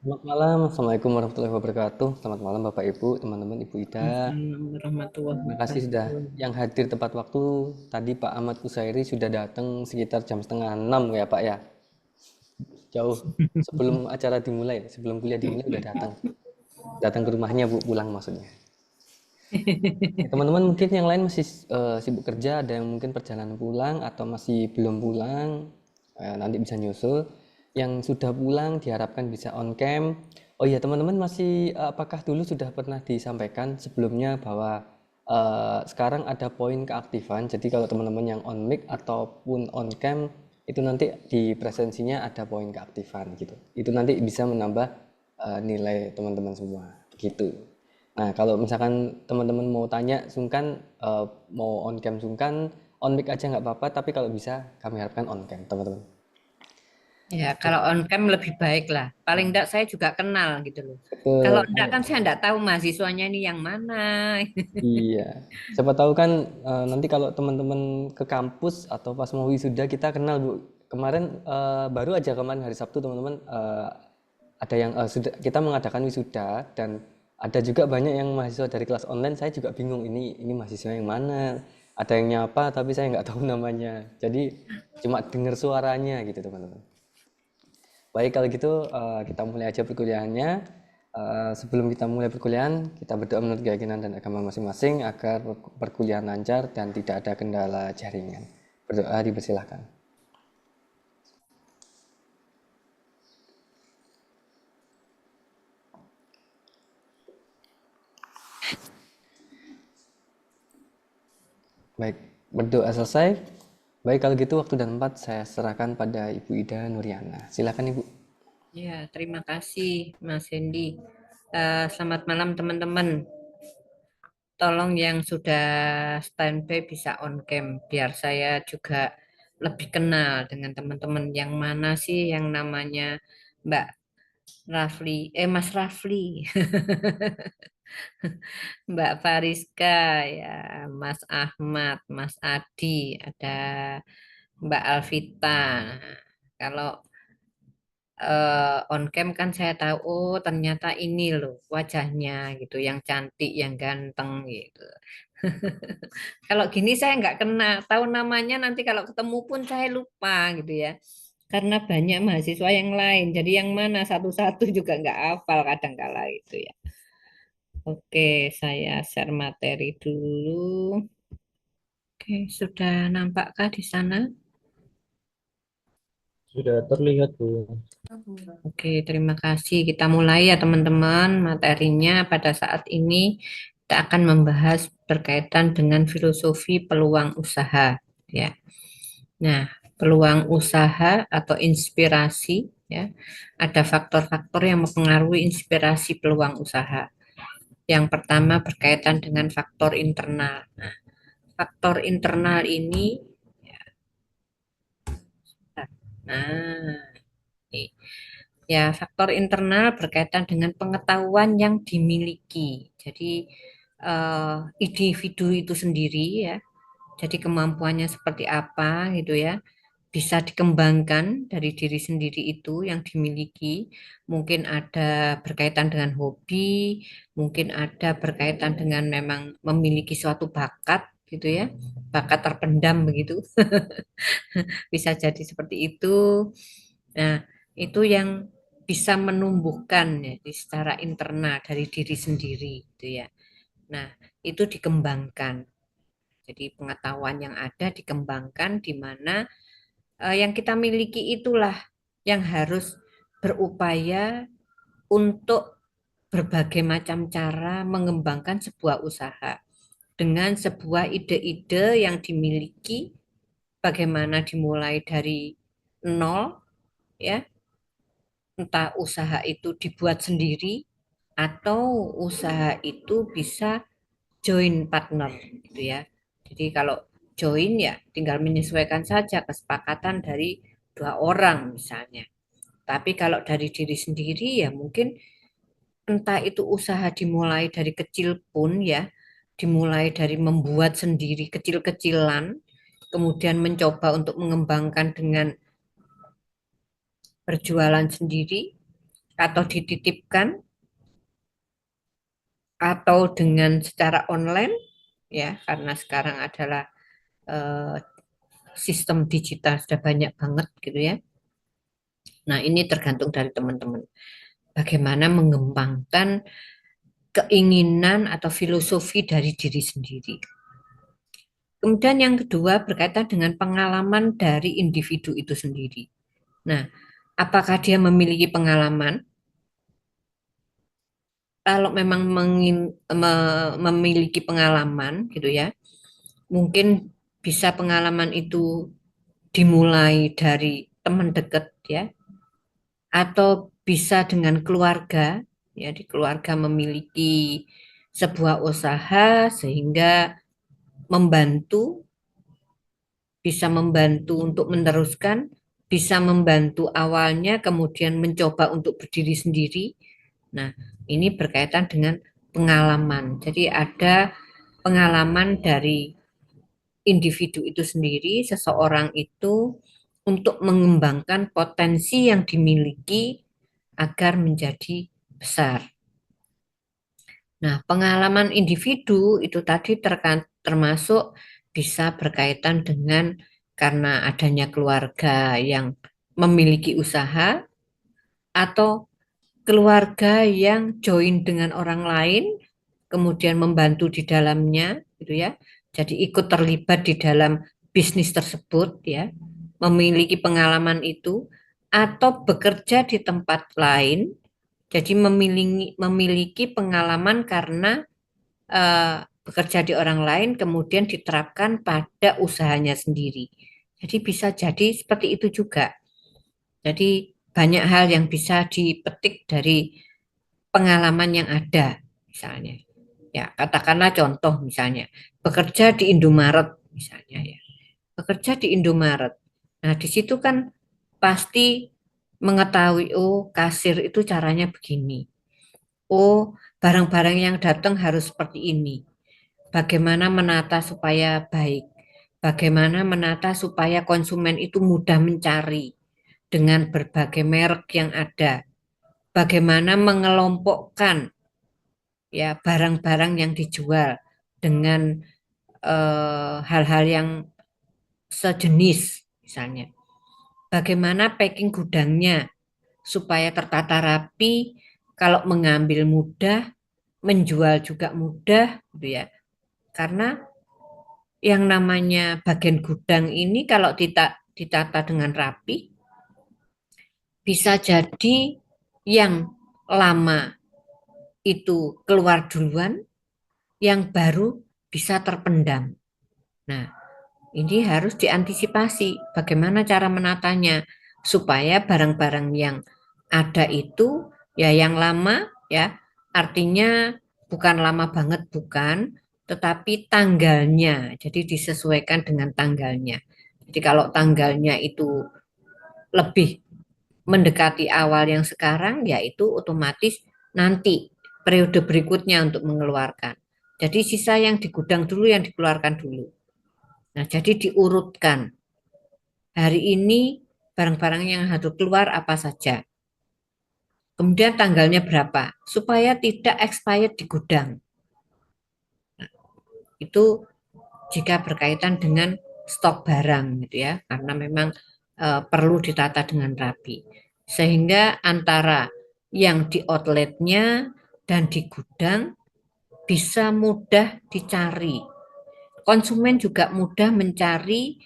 Selamat malam, Assalamualaikum warahmatullahi wabarakatuh. Selamat malam Bapak Ibu, teman-teman Ibu Ida. Assalamualaikum warahmatullahi Terima kasih sudah wabarakatuh. yang hadir tepat waktu. Tadi Pak Ahmad Kusairi sudah datang sekitar jam setengah 6 ya Pak ya. Jauh sebelum acara dimulai, sebelum kuliah dimulai udah datang. Datang ke rumahnya Bu, pulang maksudnya. Ya, teman-teman mungkin yang lain masih sibuk kerja, ada yang mungkin perjalanan pulang atau masih belum pulang, nanti bisa nyusul. Yang sudah pulang diharapkan bisa on cam. Oh iya teman-teman masih apakah dulu sudah pernah disampaikan sebelumnya bahwa sekarang ada poin keaktifan. Jadi kalau teman-teman yang on mic ataupun on cam itu nanti di presensinya ada poin keaktifan gitu. Itu nanti bisa menambah nilai teman-teman semua gitu. Nah, kalau misalkan teman-teman mau tanya sungkan, mau on cam sungkan, on mic aja nggak apa-apa, tapi kalau bisa kami harapkan on cam, teman-teman. Ya, kalau on cam lebih baik lah. Paling enggak saya juga kenal gitu loh. Kalau Betul. enggak kan saya enggak tahu mahasiswanya ini yang mana. Iya. Siapa tahu kan nanti kalau teman-teman ke kampus atau pas mau wisuda kita kenal, Bu. Kemarin baru aja kemarin hari Sabtu teman-teman ada yang sudah kita mengadakan wisuda dan ada juga banyak yang mahasiswa dari kelas online. Saya juga bingung ini mahasiswa yang mana. Ada yang nyapa tapi saya nggak tahu namanya. Jadi cuma dengar suaranya gitu teman-teman. Baik kalau gitu kita mulai aja perkuliahannya. Sebelum kita mulai perkuliahan, kita berdoa menurut keyakinan dan agama masing-masing agar perkuliahan lancar dan tidak ada kendala jaringan. Berdoa dipersilahkan. Baik, berdoa selesai. Baik kalau gitu waktu dan tempat saya serahkan pada Ibu Ida Nuriana. Silakan Ibu. Ya, terima kasih Mas Hendy. Selamat malam teman-teman. Tolong yang sudah standby bisa on cam biar saya juga lebih kenal dengan teman-teman yang mana sih yang namanya Mbak Rafli, Mas Rafli. Mbak Fariska, ya, Mas Ahmad, Mas Adi, ada Mbak Alvita. Kalau on cam kan saya tahu, oh ternyata ini loh wajahnya gitu, yang cantik, yang ganteng gitu. Kalau gini saya nggak kena, tahu namanya nanti kalau ketemu pun saya lupa gitu ya. Karena banyak mahasiswa yang lain, jadi yang mana satu-satu juga nggak hafal kadang kala itu ya. Oke, saya share materi dulu. Oke, sudah nampakkah di sana? Sudah terlihat, Bu. Oke, terima kasih. Kita mulai ya teman-teman. Materinya pada saat ini kita akan membahas berkaitan dengan filosofi peluang usaha. Ya. Nah, peluang usaha atau inspirasi ya. Ada faktor-faktor yang mempengaruhi inspirasi peluang usaha. Yang pertama berkaitan dengan faktor internal. Nah, faktor internal ini, nah, ini. Ya, faktor internal berkaitan dengan pengetahuan yang dimiliki. Jadi, individu itu sendiri ya. Jadi kemampuannya seperti apa gitu ya. Bisa dikembangkan dari diri sendiri itu yang dimiliki. Mungkin ada berkaitan dengan hobi, mungkin ada berkaitan dengan memang memiliki suatu bakat gitu ya. Bakat terpendam begitu. Bisa jadi seperti itu. Nah, itu yang bisa menumbuhkan ya, secara internal dari diri sendiri gitu ya. Nah, itu dikembangkan. Jadi pengetahuan yang ada dikembangkan di mana yang kita miliki itulah yang harus berupaya untuk berbagai macam cara mengembangkan sebuah usaha dengan sebuah ide-ide yang dimiliki bagaimana dimulai dari nol ya, entah usaha itu dibuat sendiri atau usaha itu bisa join partner gitu ya. Jadi kalau join ya tinggal menyesuaikan saja kesepakatan dari dua orang misalnya. Tapi kalau dari diri sendiri ya mungkin entah itu usaha dimulai dari kecil pun ya, dimulai dari membuat sendiri kecil-kecilan, kemudian mencoba untuk mengembangkan dengan berjualan sendiri atau dititipkan atau dengan secara online ya, karena sekarang adalah eh, sistem digital sudah banyak banget gitu ya. Nah, ini tergantung dari teman-teman. Bagaimana mengembangkan keinginan atau filosofi dari diri sendiri. Kemudian yang kedua berkaitan dengan pengalaman dari individu itu sendiri. Nah, apakah dia memiliki pengalaman? Kalau memang memiliki pengalaman gitu ya, mungkin bisa pengalaman itu dimulai dari teman dekat ya, atau bisa dengan keluarga, ya di keluarga memiliki sebuah usaha sehingga membantu, bisa membantu untuk meneruskan, bisa membantu awalnya, kemudian mencoba untuk berdiri sendiri. Nah, ini berkaitan dengan pengalaman. Jadi ada pengalaman dari individu itu sendiri, seseorang itu untuk mengembangkan potensi yang dimiliki agar menjadi besar. Nah, pengalaman individu itu tadi termasuk bisa berkaitan dengan karena adanya keluarga yang memiliki usaha atau keluarga yang join dengan orang lain, kemudian membantu di dalamnya, gitu ya. Jadi ikut terlibat di dalam bisnis tersebut, ya, memiliki pengalaman itu, atau bekerja di tempat lain, jadi memiliki pengalaman karena bekerja di orang lain, kemudian diterapkan pada usahanya sendiri. Jadi bisa jadi seperti itu juga. Jadi banyak hal yang bisa dipetik dari pengalaman yang ada, misalnya. Ya, katakanlah contoh misalnya, bekerja di Indomaret misalnya ya. Bekerja di Indomaret. Nah, di situ kan pasti mengetahui, oh, kasir itu caranya begini. Oh, barang-barang yang datang harus seperti ini. Bagaimana menata supaya baik. Bagaimana menata supaya konsumen itu mudah mencari dengan berbagai merek yang ada. Bagaimana mengelompokkan ya barang-barang yang dijual dengan hal-hal yang sejenis misalnya. Bagaimana packing gudangnya supaya tertata rapi, kalau mengambil mudah, menjual juga mudah, gitu ya. Karena yang namanya bagian gudang ini kalau ditata dengan rapi, bisa jadi yang lama itu keluar duluan, yang baru bisa terpendam. Nah, ini harus diantisipasi bagaimana cara menatanya supaya barang-barang yang ada itu ya yang lama ya, artinya bukan lama banget bukan, tetapi tanggalnya. Jadi disesuaikan dengan tanggalnya. Jadi kalau tanggalnya itu lebih mendekati awal yang sekarang, yaitu otomatis nanti periode berikutnya untuk mengeluarkan. Jadi sisa yang di gudang dulu yang dikeluarkan dulu. Nah, jadi diurutkan. Hari ini barang-barang yang harus keluar apa saja. Kemudian tanggalnya berapa, supaya tidak expired di gudang. Itu jika berkaitan dengan stok barang gitu ya, karena memang perlu ditata dengan rapi. Sehingga antara yang di outletnya dan di gudang bisa mudah dicari. Konsumen juga mudah mencari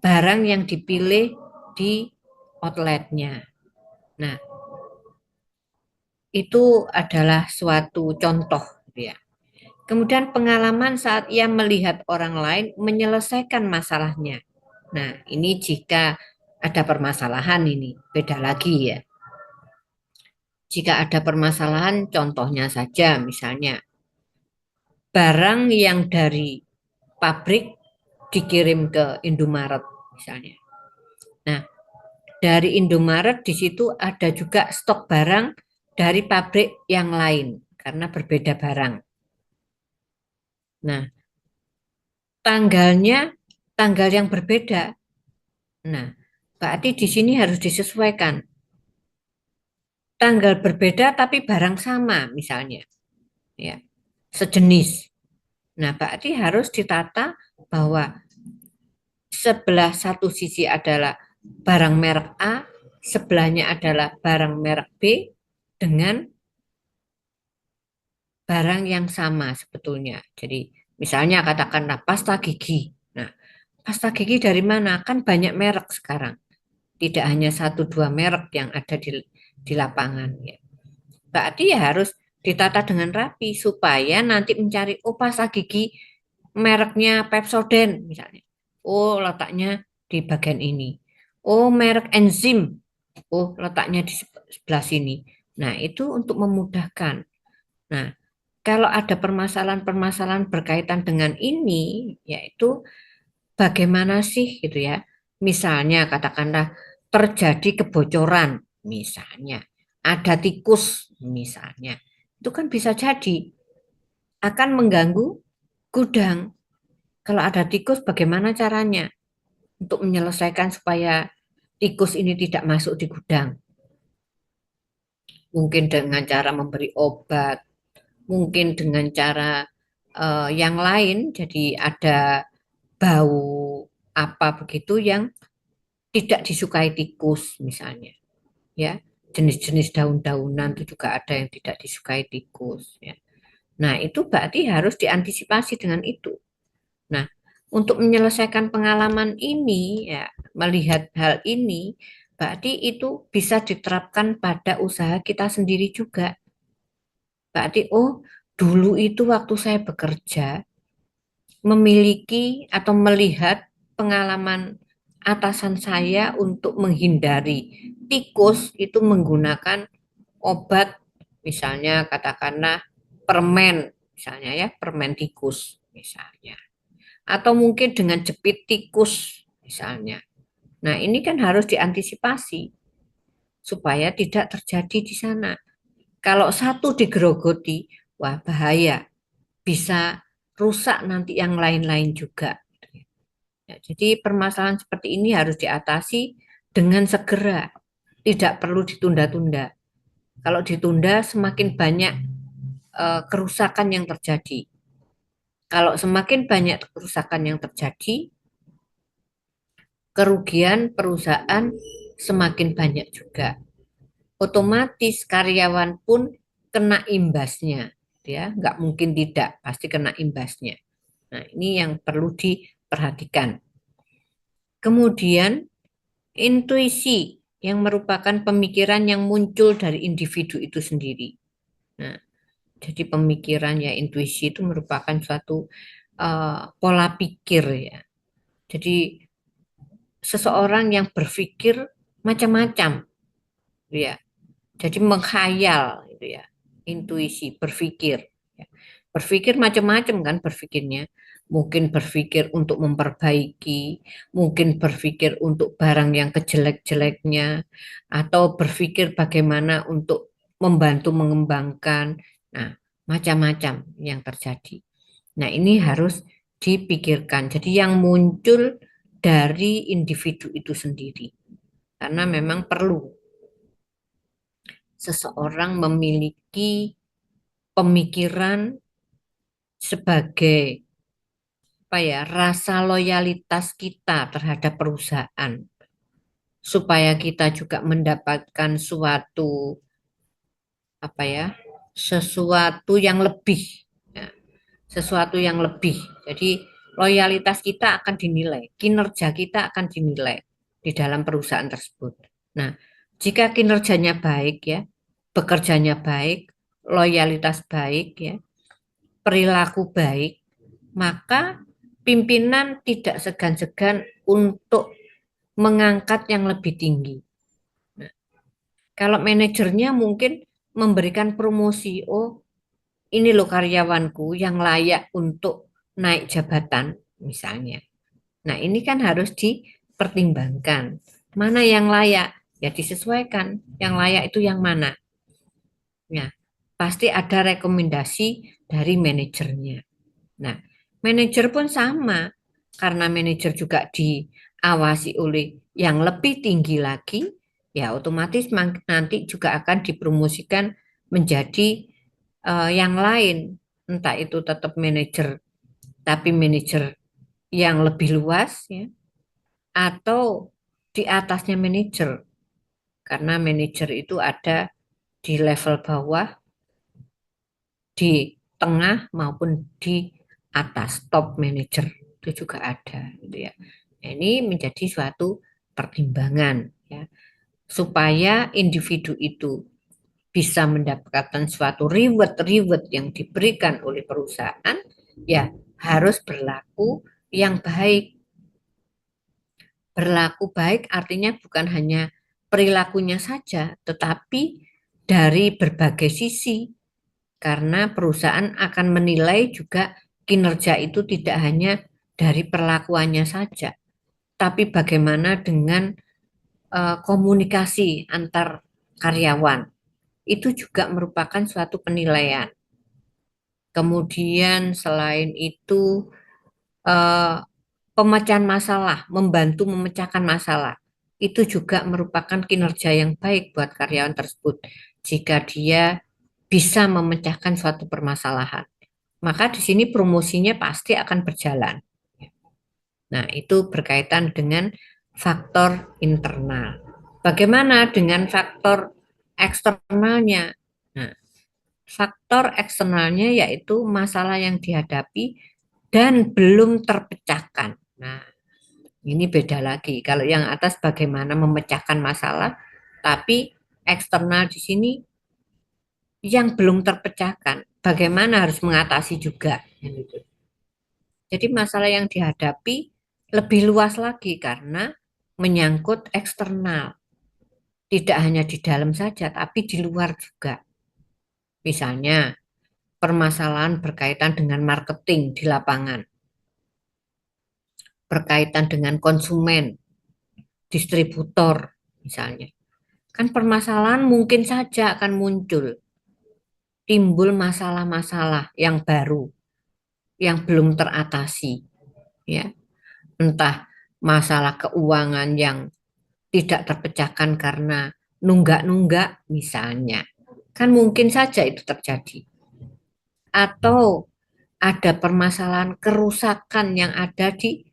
barang yang dipilih di outletnya. Nah, itu adalah suatu contoh gitu ya. Kemudian pengalaman saat ia melihat orang lain menyelesaikan masalahnya. Nah, ini jika ada permasalahan ini, beda lagi ya. Jika ada permasalahan, contohnya saja misalnya barang yang dari pabrik dikirim ke Indomaret misalnya. Nah, dari Indomaret di situ ada juga stok barang dari pabrik yang lain karena berbeda barang. Nah, tanggalnya tanggal yang berbeda. Nah, berarti di sini harus disesuaikan. tanggal berbeda tapi barang sama misalnya, ya, sejenis. Nah, berarti harus ditata bahwa sebelah satu sisi adalah barang merek A, sebelahnya adalah barang merek B dengan barang yang sama sebetulnya. Jadi misalnya katakanlah pasta gigi. Nah, pasta gigi dari mana? Kan banyak merek sekarang. Tidak hanya satu dua merek yang ada di lapangan. Ya. Berarti ya harus ditata dengan rapi supaya nanti mencari oh pasta gigi mereknya Pepsodent misalnya. Oh letaknya di bagian ini. Oh merek enzim. Oh letaknya di sebelah sini. Nah itu untuk memudahkan. Nah kalau ada permasalahan-permasalahan berkaitan dengan ini, yaitu bagaimana sih gitu ya. Misalnya katakanlah terjadi kebocoran, misalnya ada tikus, misalnya. Itu kan bisa jadi akan mengganggu gudang. Kalau ada tikus, bagaimana caranya untuk menyelesaikan supaya tikus ini tidak masuk di gudang? Mungkin dengan cara memberi obat, mungkin dengan cara yang lain. Jadi ada bau apa begitu yang tidak disukai tikus misalnya. Ya, jenis-jenis daun-daunan itu juga ada yang tidak disukai tikus. Ya. Nah, itu berarti harus diantisipasi dengan itu. Nah, untuk menyelesaikan pengalaman ini, ya, melihat hal ini, berarti itu bisa diterapkan pada usaha kita sendiri juga. Berarti, oh, dulu itu waktu saya bekerja, memiliki atau melihat pengalaman atasan saya untuk menghindari tikus itu menggunakan obat, misalnya katakanlah permen, misalnya ya, permen tikus, misalnya. Atau mungkin dengan jepit tikus misalnya. Nah, ini kan harus diantisipasi supaya tidak terjadi di sana. Kalau satu digerogoti, wah bahaya, bisa rusak nanti yang lain-lain juga. Ya, jadi permasalahan seperti ini harus diatasi dengan segera, tidak perlu ditunda-tunda. Kalau ditunda semakin banyak kerusakan yang terjadi. Kalau semakin banyak kerusakan yang terjadi, kerugian perusahaan semakin banyak juga. Otomatis karyawan pun kena imbasnya, ya nggak mungkin tidak, pasti kena imbasnya. Nah ini yang perlu diperhatikan. Kemudian intuisi yang merupakan pemikiran yang muncul dari individu itu sendiri. Nah, jadi pemikiran ya intuisi itu merupakan suatu pola pikir ya. Jadi seseorang yang berpikir macam-macam, ya. Jadi menghayal, gitu ya. Intuisi, berpikir. Ya. Berpikir macam-macam kan berpikirnya. Mungkin berpikir untuk memperbaiki, mungkin berpikir untuk barang yang kejelek-jeleknya, atau berpikir bagaimana untuk membantu mengembangkan. Nah, macam-macam yang terjadi. Nah, ini harus dipikirkan. Jadi yang muncul dari individu itu sendiri. Karena memang perlu seseorang memiliki pemikiran sebagai apa ya, rasa loyalitas kita terhadap perusahaan supaya kita juga mendapatkan suatu apa ya, sesuatu yang lebih ya, sesuatu yang lebih. Jadi loyalitas kita akan dinilai, kinerja kita akan dinilai di dalam perusahaan tersebut. Nah, jika kinerjanya baik ya, bekerjanya baik, loyalitas baik ya, perilaku baik, maka pimpinan tidak segan-segan untuk mengangkat yang lebih tinggi. Nah, kalau manajernya mungkin memberikan promosi, oh ini loh karyawanku yang layak untuk naik jabatan misalnya. Nah ini kan harus dipertimbangkan. Mana yang layak? Ya disesuaikan. Yang layak itu yang mana? Ya, pasti ada rekomendasi dari manajernya. Nah, manajer pun sama, karena manajer juga diawasi oleh yang lebih tinggi lagi, ya otomatis nanti juga akan dipromosikan menjadi yang lain, entah itu tetap manajer, tapi manajer yang lebih luas, ya, atau di atasnya manajer, karena manajer itu ada di level bawah, di tengah maupun di atas top manager itu juga ada, gitu ya. Nah, ini menjadi suatu pertimbangan, ya, supaya individu itu bisa mendapatkan suatu reward yang diberikan oleh perusahaan, ya harus berlaku yang baik. Berlaku baik artinya bukan hanya perilakunya saja, tetapi dari berbagai sisi. Karena perusahaan akan menilai juga kinerja itu tidak hanya dari perlakuannya saja, tapi bagaimana dengan komunikasi antar karyawan. Itu juga merupakan suatu penilaian. Kemudian selain itu eh, pemecahan masalah, membantu memecahkan masalah. Itu juga merupakan kinerja yang baik buat karyawan tersebut. Jika dia bisa memecahkan suatu permasalahan, maka di sini promosinya pasti akan berjalan. Nah, itu berkaitan dengan faktor internal. Bagaimana dengan faktor eksternalnya? Nah, faktor eksternalnya yaitu masalah yang dihadapi dan belum terpecahkan. Nah, ini beda lagi. Kalau yang atas bagaimana memecahkan masalah, tapi eksternal di sini yang belum terpecahkan, bagaimana harus mengatasi juga. Gitu. Jadi masalah yang dihadapi lebih luas lagi karena menyangkut eksternal. Tidak hanya di dalam saja, tapi di luar juga. Misalnya, permasalahan berkaitan dengan marketing di lapangan, berkaitan dengan konsumen, distributor, misalnya. Kan permasalahan mungkin saja akan muncul, timbul masalah-masalah yang baru, yang belum teratasi, ya. Entah masalah keuangan yang tidak terpecahkan karena nunggak-nunggak misalnya. Kan mungkin saja itu terjadi. Atau ada permasalahan kerusakan yang ada di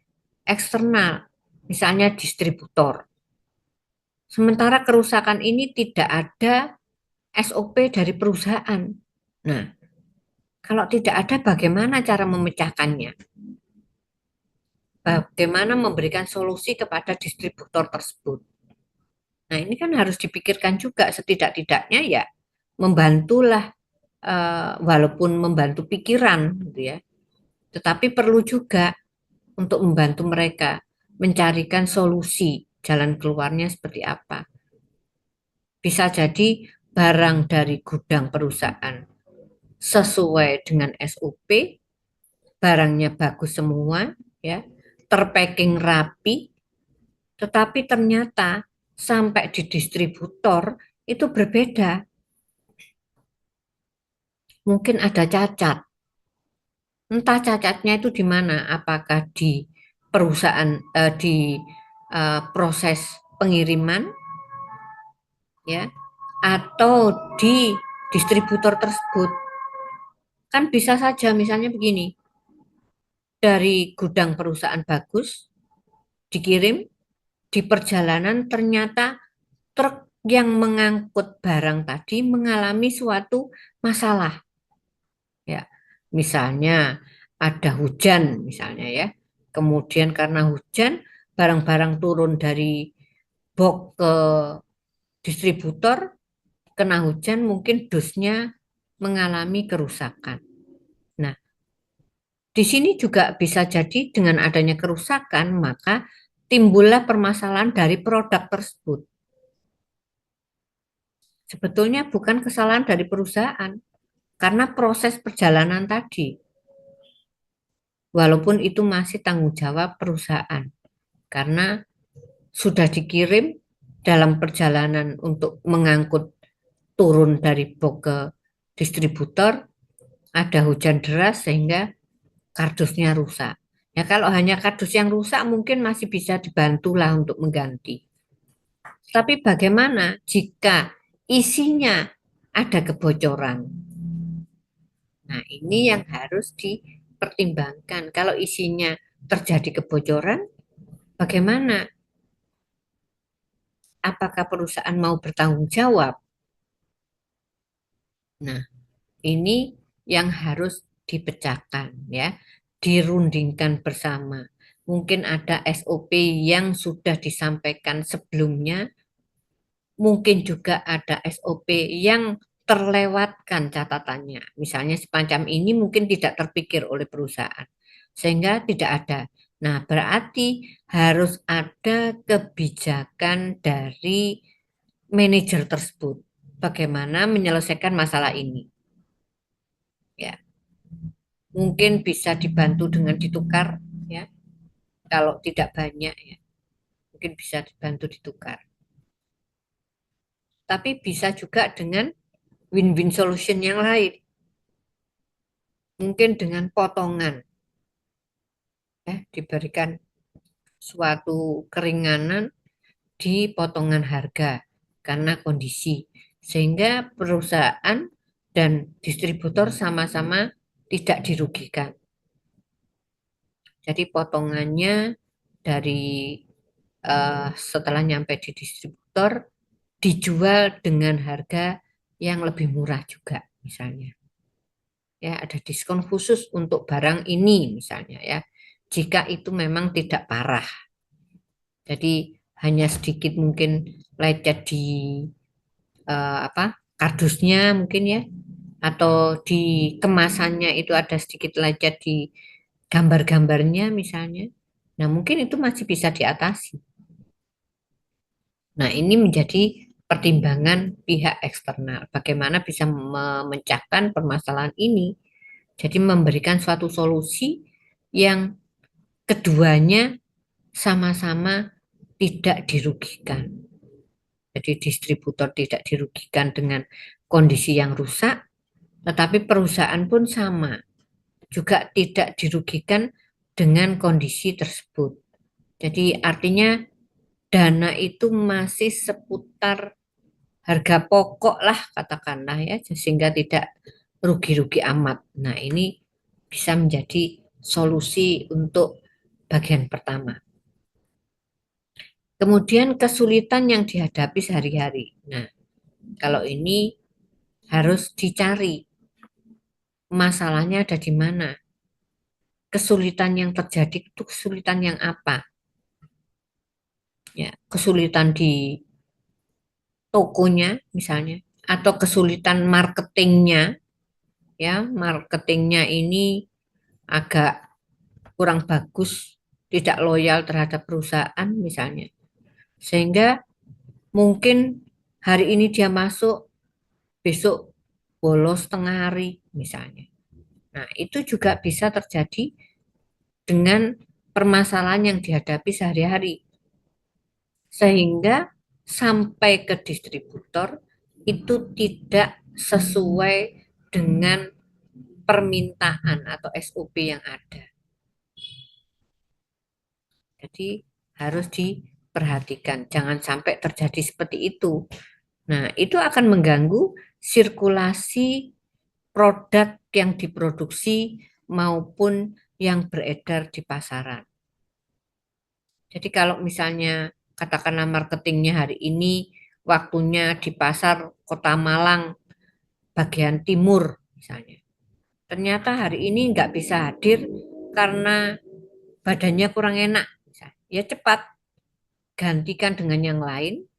eksternal, misalnya distributor. Sementara kerusakan ini tidak ada SOP dari perusahaan. Nah, kalau tidak ada bagaimana cara memecahkannya? Bagaimana memberikan solusi kepada distributor tersebut? Nah, ini kan harus dipikirkan juga setidak-tidaknya ya membantulah walaupun membantu pikiran gitu ya. Tetapi perlu juga untuk membantu mereka mencarikan solusi jalan keluarnya seperti apa. Bisa jadi barang dari gudang perusahaan sesuai dengan SOP, barangnya bagus semua ya, terpacking rapi, tetapi ternyata sampai di distributor itu berbeda. Mungkin ada cacat. Entah cacatnya itu di mana, apakah di perusahaan di proses pengiriman ya atau di distributor tersebut. Kan bisa saja misalnya begini, dari gudang perusahaan bagus dikirim di perjalanan ternyata truk yang mengangkut barang tadi mengalami suatu masalah. Ya, misalnya ada hujan misalnya ya. Kemudian karena hujan barang-barang turun dari box ke distributor kena hujan mungkin dusnya mengalami kerusakan. Nah, di sini juga bisa jadi dengan adanya kerusakan maka timbullah permasalahan dari produk tersebut. Sebetulnya bukan kesalahan dari perusahaan karena proses perjalanan tadi. Walaupun itu masih tanggung jawab perusahaan karena sudah dikirim dalam perjalanan untuk mengangkut turun dari box ke distributor, ada hujan deras sehingga kardusnya rusak. Ya kalau hanya kardus yang rusak mungkin masih bisa dibantulah untuk mengganti. Tapi bagaimana jika isinya ada kebocoran? Nah, ini yang harus dipertimbangkan. Kalau isinya terjadi kebocoran, bagaimana? Apakah perusahaan mau bertanggung jawab? Nah, ini yang harus dipecahkan ya, dirundingkan bersama. Mungkin ada SOP yang sudah disampaikan sebelumnya, mungkin juga ada SOP yang terlewatkan catatannya. Misalnya semacam ini mungkin tidak terpikir oleh perusahaan, sehingga tidak ada. Nah, berarti harus ada kebijakan dari manajer tersebut. Bagaimana menyelesaikan masalah ini? Ya, mungkin bisa dibantu dengan ditukar, ya. Kalau tidak banyak, ya, mungkin bisa dibantu ditukar. Tapi bisa juga dengan win-win solution yang lain. Mungkin dengan potongan, ya, diberikan suatu keringanan di potongan harga karena kondisi, sehingga perusahaan dan distributor sama-sama tidak dirugikan. Jadi potongannya dari setelah nyampe di distributor dijual dengan harga yang lebih murah juga misalnya. Ya, ada diskon khusus untuk barang ini misalnya ya. Jika itu memang tidak parah. Jadi hanya sedikit mungkin lecet di kardusnya mungkin ya, atau di kemasannya itu ada sedikit lecet di gambar-gambarnya misalnya. Nah, mungkin itu masih bisa diatasi. Nah, ini menjadi pertimbangan pihak eksternal. Bagaimana bisa memecahkan permasalahan ini? Jadi memberikan suatu solusi yang keduanya sama-sama tidak dirugikan. Jadi distributor tidak dirugikan dengan kondisi yang rusak, tetapi perusahaan pun sama, juga tidak dirugikan dengan kondisi tersebut. Jadi artinya dana itu masih seputar harga pokok lah katakanlah ya, sehingga tidak rugi-rugi amat. Nah, ini bisa menjadi solusi untuk bagian pertama. Kemudian kesulitan yang dihadapi sehari-hari. Nah, kalau ini harus dicari masalahnya ada di mana. Kesulitan yang terjadi itu kesulitan yang apa? Ya, kesulitan di tokonya misalnya, atau kesulitan marketingnya. Ya, marketingnya ini agak kurang bagus, tidak loyal terhadap perusahaan misalnya. Sehingga mungkin hari ini dia masuk, besok bolos tengah hari misalnya. Nah, itu juga bisa terjadi dengan permasalahan yang dihadapi sehari-hari. Sehingga sampai ke distributor itu tidak sesuai dengan permintaan atau SOP yang ada. Jadi harus diperhatikan, jangan sampai terjadi seperti itu. Nah, itu akan mengganggu sirkulasi produk yang diproduksi maupun yang beredar di pasaran. Jadi kalau misalnya katakanlah marketingnya hari ini waktunya di pasar Kota Malang bagian timur misalnya. Ternyata hari ini nggak bisa hadir karena badannya kurang enak. Ya cepat gantikan dengan yang lain,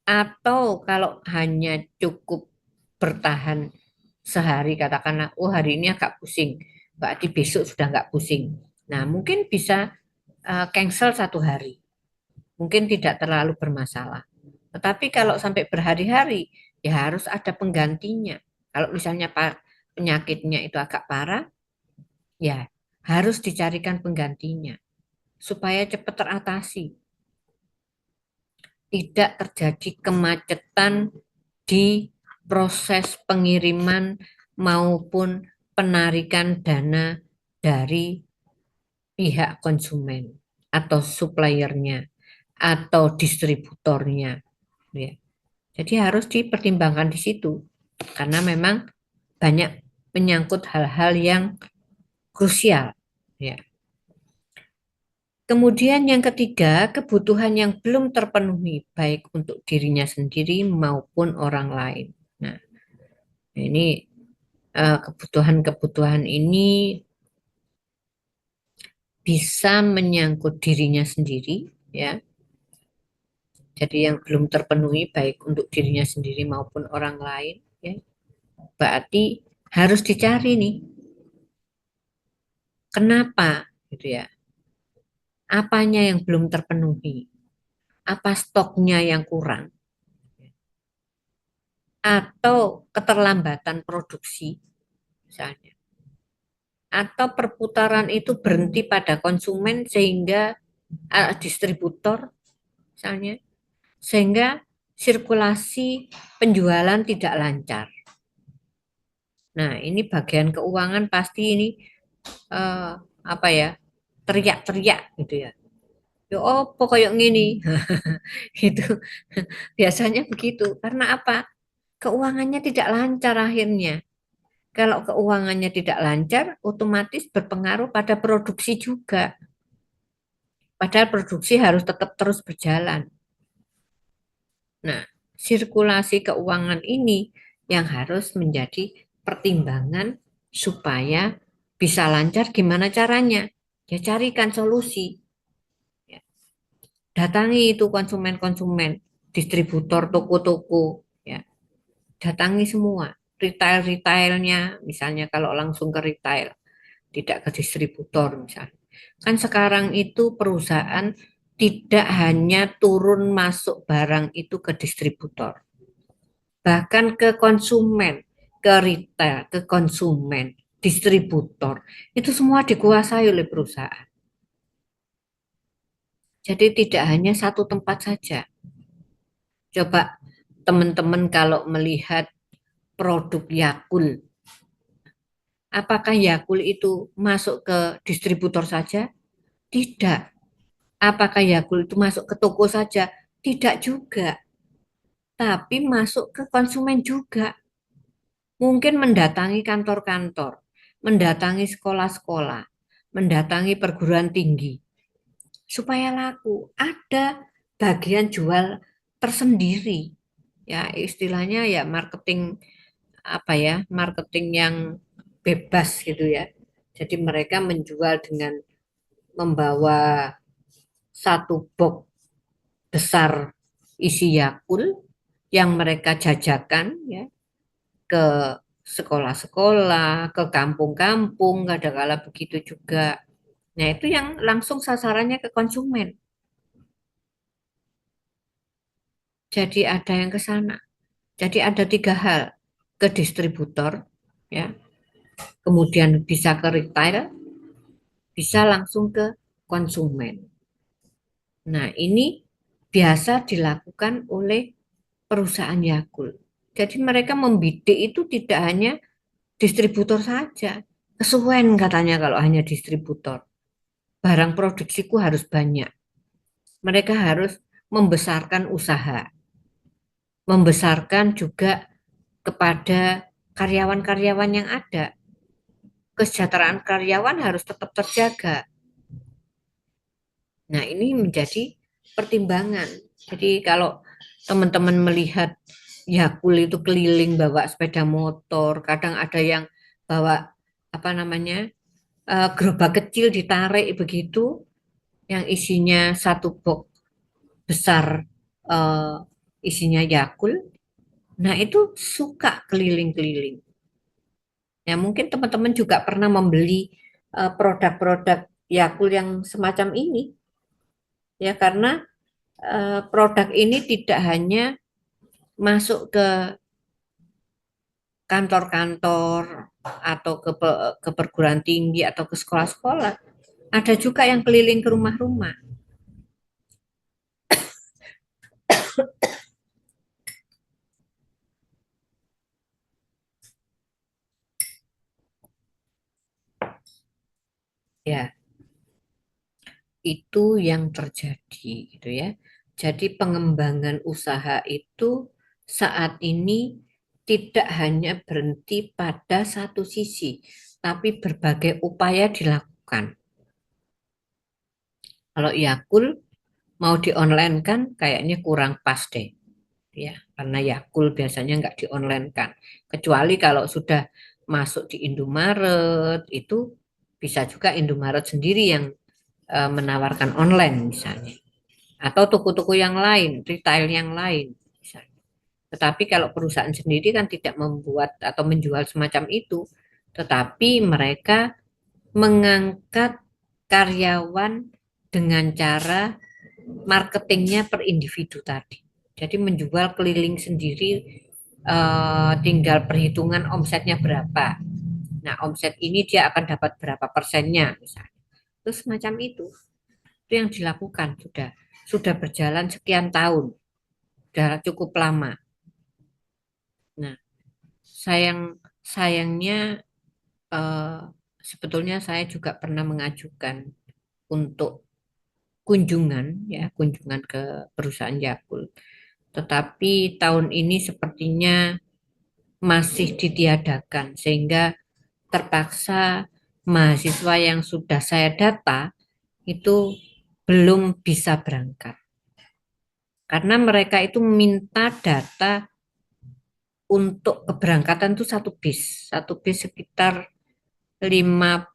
atau kalau hanya cukup bertahan sehari katakanlah, oh hari ini agak pusing, berarti besok sudah nggak pusing. Nah, mungkin bisa cancel 1 hari, mungkin tidak terlalu bermasalah. Tetapi kalau sampai berhari-hari, ya harus ada penggantinya. Kalau misalnya penyakitnya itu agak parah, ya harus dicarikan penggantinya supaya cepat teratasi. Tidak terjadi kemacetan di proses pengiriman maupun penarikan dana dari pihak konsumen atau suppliernya atau distributornya. ya. Jadi harus dipertimbangkan di situ karena memang banyak menyangkut hal-hal yang krusial, ya. Kemudian yang ketiga, kebutuhan yang belum terpenuhi baik untuk dirinya sendiri maupun orang lain. Nah, ini kebutuhan-kebutuhan ini bisa menyangkut dirinya sendiri, ya. Jadi yang belum terpenuhi baik untuk dirinya sendiri maupun orang lain, ya. Berarti harus dicari nih, kenapa gitu ya? Apanya yang belum terpenuhi? Apa stoknya yang kurang? Atau keterlambatan produksi misalnya? Atau perputaran itu berhenti pada konsumen sehingga distributor misalnya, sehingga sirkulasi penjualan tidak lancar. Nah, ini bagian keuangan pasti ini eh, apa ya, teriak-teriak gitu ya. Ya opo koyo ngini. Itu biasanya begitu. Karena apa? Keuangannya tidak lancar akhirnya. Kalau keuangannya tidak lancar, otomatis berpengaruh pada produksi juga. Padahal produksi harus tetap terus berjalan. Nah, sirkulasi keuangan ini yang harus menjadi pertimbangan supaya bisa lancar gimana caranya. Ya carikan solusi. Ya, datangi itu konsumen-konsumen, distributor toko-toko, ya. Datangi semua. Retail-retailnya, misalnya kalau langsung ke retail, tidak ke distributor misalnya. Kan sekarang itu perusahaan tidak hanya turun masuk barang itu ke distributor, bahkan ke konsumen, ke retail, ke konsumen, distributor, itu semua dikuasai oleh perusahaan. Jadi tidak hanya satu tempat saja. Coba teman-teman kalau melihat produk Yakult, apakah Yakult itu masuk ke distributor saja? Tidak. Apakah Yakult itu masuk ke toko saja? Tidak juga. Tapi masuk ke konsumen juga. Mungkin mendatangi kantor-kantor, mendatangi sekolah-sekolah, mendatangi perguruan tinggi. Supaya laku, ada bagian jual tersendiri. Ya, istilahnya ya marketing apa ya? Marketing yang bebas gitu ya. Jadi mereka menjual dengan membawa satu box besar isi Yakult yang mereka jajakan ya ke sekolah-sekolah, ke kampung-kampung, kadang-kala begitu juga. Nah, itu yang langsung sasarannya ke konsumen. Jadi ada yang ke sana. Jadi ada tiga hal, ke distributor, ya, kemudian bisa ke retail, bisa langsung ke konsumen. Nah, ini biasa dilakukan oleh perusahaan Yakult. Jadi mereka membidik itu tidak hanya distributor saja. Kesuwen katanya kalau hanya distributor. Barang produksiku harus banyak. Mereka harus membesarkan usaha, membesarkan juga kepada karyawan-karyawan yang ada. Kesejahteraan karyawan harus tetap terjaga. Nah, ini menjadi pertimbangan. Jadi kalau teman-teman melihat Yakul itu keliling bawa sepeda motor, kadang ada yang bawa apa namanya, gerobak kecil ditarik begitu, yang isinya satu box besar, eh, isinya Yakul. Nah, itu suka keliling-keliling. Ya, mungkin teman-teman juga pernah membeli produk-produk Yakult yang semacam ini, ya karena produk ini tidak hanya masuk ke kantor-kantor atau ke perguruan tinggi atau ke sekolah-sekolah, ada juga yang keliling ke rumah-rumah. Ya, itu yang terjadi gitu ya. Jadi pengembangan usaha itu saat ini tidak hanya berhenti pada satu sisi, tapi berbagai upaya dilakukan. Kalau Yakul mau di online kan kayaknya kurang pas deh, ya, karena Yakul biasanya nggak di online kan. Kecuali kalau sudah masuk di Indomaret itu bisa juga Indomaret sendiri yang menawarkan online misalnya, atau toko-toko yang lain, retail yang lain misalnya. Tetapi kalau perusahaan sendiri kan tidak membuat atau menjual semacam itu, tetapi mereka mengangkat karyawan dengan cara marketingnya per individu tadi. Jadi menjual keliling sendiri, tinggal perhitungan omsetnya berapa. Nah, omset ini dia akan dapat berapa persennya misalnya. Terus semacam itu yang dilakukan sudah berjalan sekian tahun, sudah cukup lama. Nah, sayangnya eh, sebetulnya saya juga pernah mengajukan untuk kunjungan ke perusahaan Yakult. Tetapi tahun ini sepertinya masih ditiadakan sehingga terpaksa mahasiswa yang sudah saya data itu belum bisa berangkat. Karena mereka itu minta data untuk keberangkatan itu satu bis sekitar 56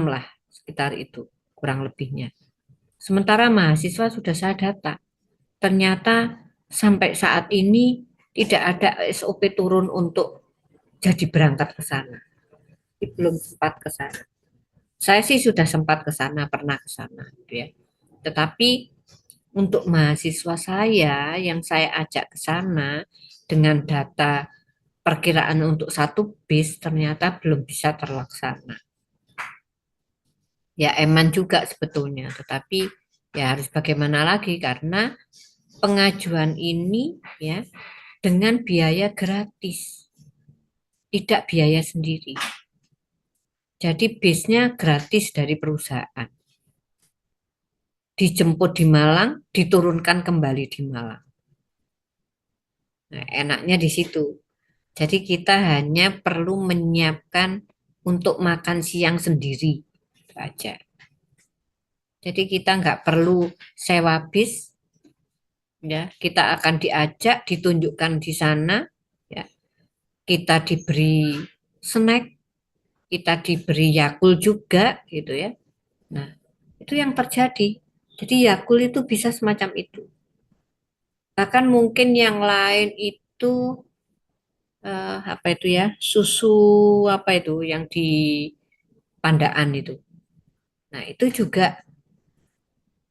lah, sekitar itu kurang lebihnya. Sementara mahasiswa sudah saya data, ternyata sampai saat ini tidak ada SOP turun untuk jadi berangkat ke sana. Belum sempat ke sana. Saya sih sudah sempat ke sana, pernah ke sana, gitu ya. Tetapi untuk mahasiswa saya yang saya ajak ke sana dengan data perkiraan untuk satu bis ternyata belum bisa terlaksana. Ya eman juga sebetulnya, tetapi ya harus bagaimana lagi karena pengajuan ini ya dengan biaya gratis, tidak biaya sendiri. Jadi bisnya gratis dari perusahaan. Dijemput di Malang, diturunkan kembali di Malang. Nah, enaknya di situ. Jadi kita hanya perlu menyiapkan untuk makan siang sendiri. Itu aja. Jadi kita nggak perlu sewa bis, ya. Kita akan diajak, ditunjukkan di sana, ya. Kita diberi snack, kita diberi Yakul juga, gitu ya. Nah, itu yang terjadi. Jadi Yakul itu bisa semacam itu. Bahkan mungkin yang lain itu apa itu ya? Susu apa itu yang di Pandaan itu. Nah, itu juga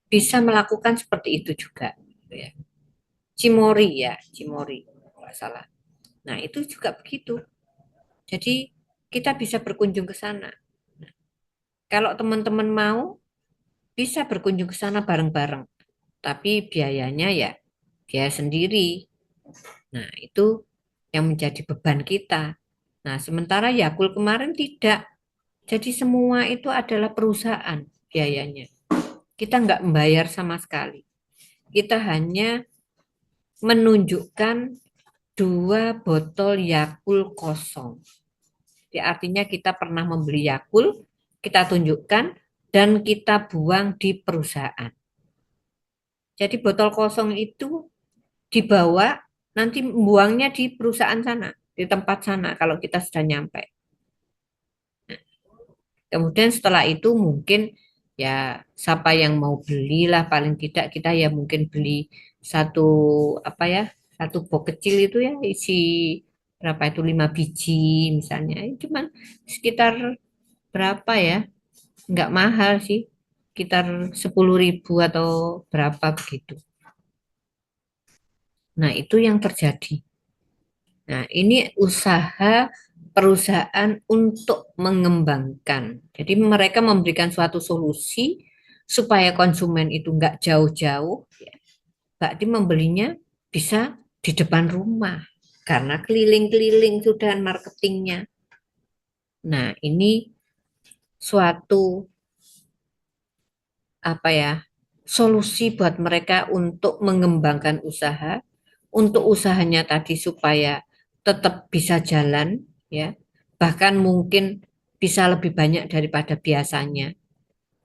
bisa melakukan seperti itu juga, gitu ya. Cimori ya, Cimori nggak salah. Nah, itu juga begitu. Jadi kita bisa berkunjung ke sana. Kalau teman-teman mau, bisa berkunjung ke sana bareng-bareng. Tapi biayanya ya biaya sendiri. Nah, itu yang menjadi beban kita. Nah, sementara Yakul kemarin tidak. Jadi semua itu adalah perusahaan biayanya. Kita nggak membayar sama sekali. Kita hanya menunjukkan 2 botol Yakul kosong. Jadi artinya kita pernah membeli Yakul, kita tunjukkan, dan kita buang di perusahaan. Jadi botol kosong itu dibawa, nanti buangnya di perusahaan sana, di tempat sana kalau kita sudah nyampe. Kemudian setelah itu mungkin ya siapa yang mau belilah paling tidak kita ya mungkin beli satu apa ya satu box kecil itu ya isi berapa itu 5 biji misalnya. Cuman sekitar berapa ya? Nggak mahal sih, sekitar 10.000 atau berapa begitu. Nah itu yang terjadi. Nah, ini usaha perusahaan untuk mengembangkan. Jadi mereka memberikan suatu solusi supaya konsumen itu nggak jauh-jauh, ya. Berarti membelinya bisa di depan rumah karena keliling-keliling sudah marketingnya. Nah, ini suatu apa ya? solusi buat mereka untuk mengembangkan usaha, untuk usahanya tadi supaya tetap bisa jalan, ya, bahkan mungkin bisa lebih banyak daripada biasanya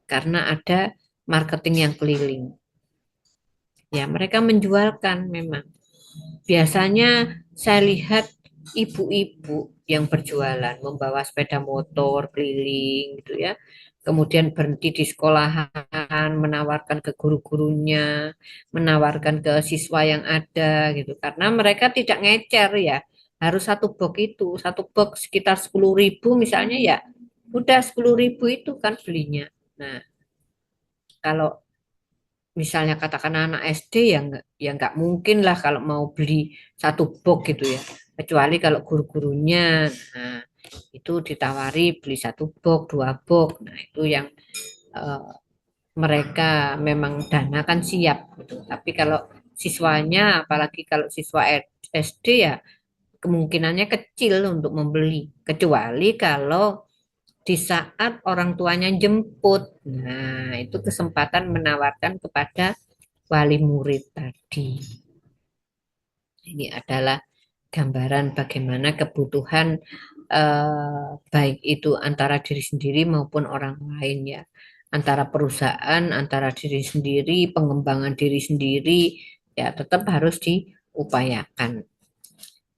karena ada marketing yang keliling. Ya, mereka menjualkan memang. Biasanya saya lihat ibu-ibu yang berjualan membawa sepeda motor keliling gitu ya. Kemudian berhenti di sekolahan, menawarkan ke guru-gurunya, menawarkan ke siswa yang ada gitu. Karena mereka tidak ngecer ya. Harus satu box itu, satu box sekitar 10.000 misalnya ya. Udah 10.000 itu kan belinya. Nah, kalau misalnya katakan anak SD ya nggak mungkin lah kalau mau beli satu box gitu ya, kecuali kalau guru-gurunya, nah itu ditawari beli satu box 2 box, nah itu yang eh, mereka memang dana kan siap gitu. Tapi kalau siswanya, apalagi kalau siswa SD ya kemungkinannya kecil untuk membeli, kecuali kalau di saat orang tuanya jemput. Nah, itu kesempatan menawarkan kepada wali murid tadi. Ini adalah gambaran bagaimana kebutuhan baik itu antara diri sendiri maupun orang lain ya. Antara perusahaan, antara diri sendiri, pengembangan diri sendiri, ya tetap harus diupayakan.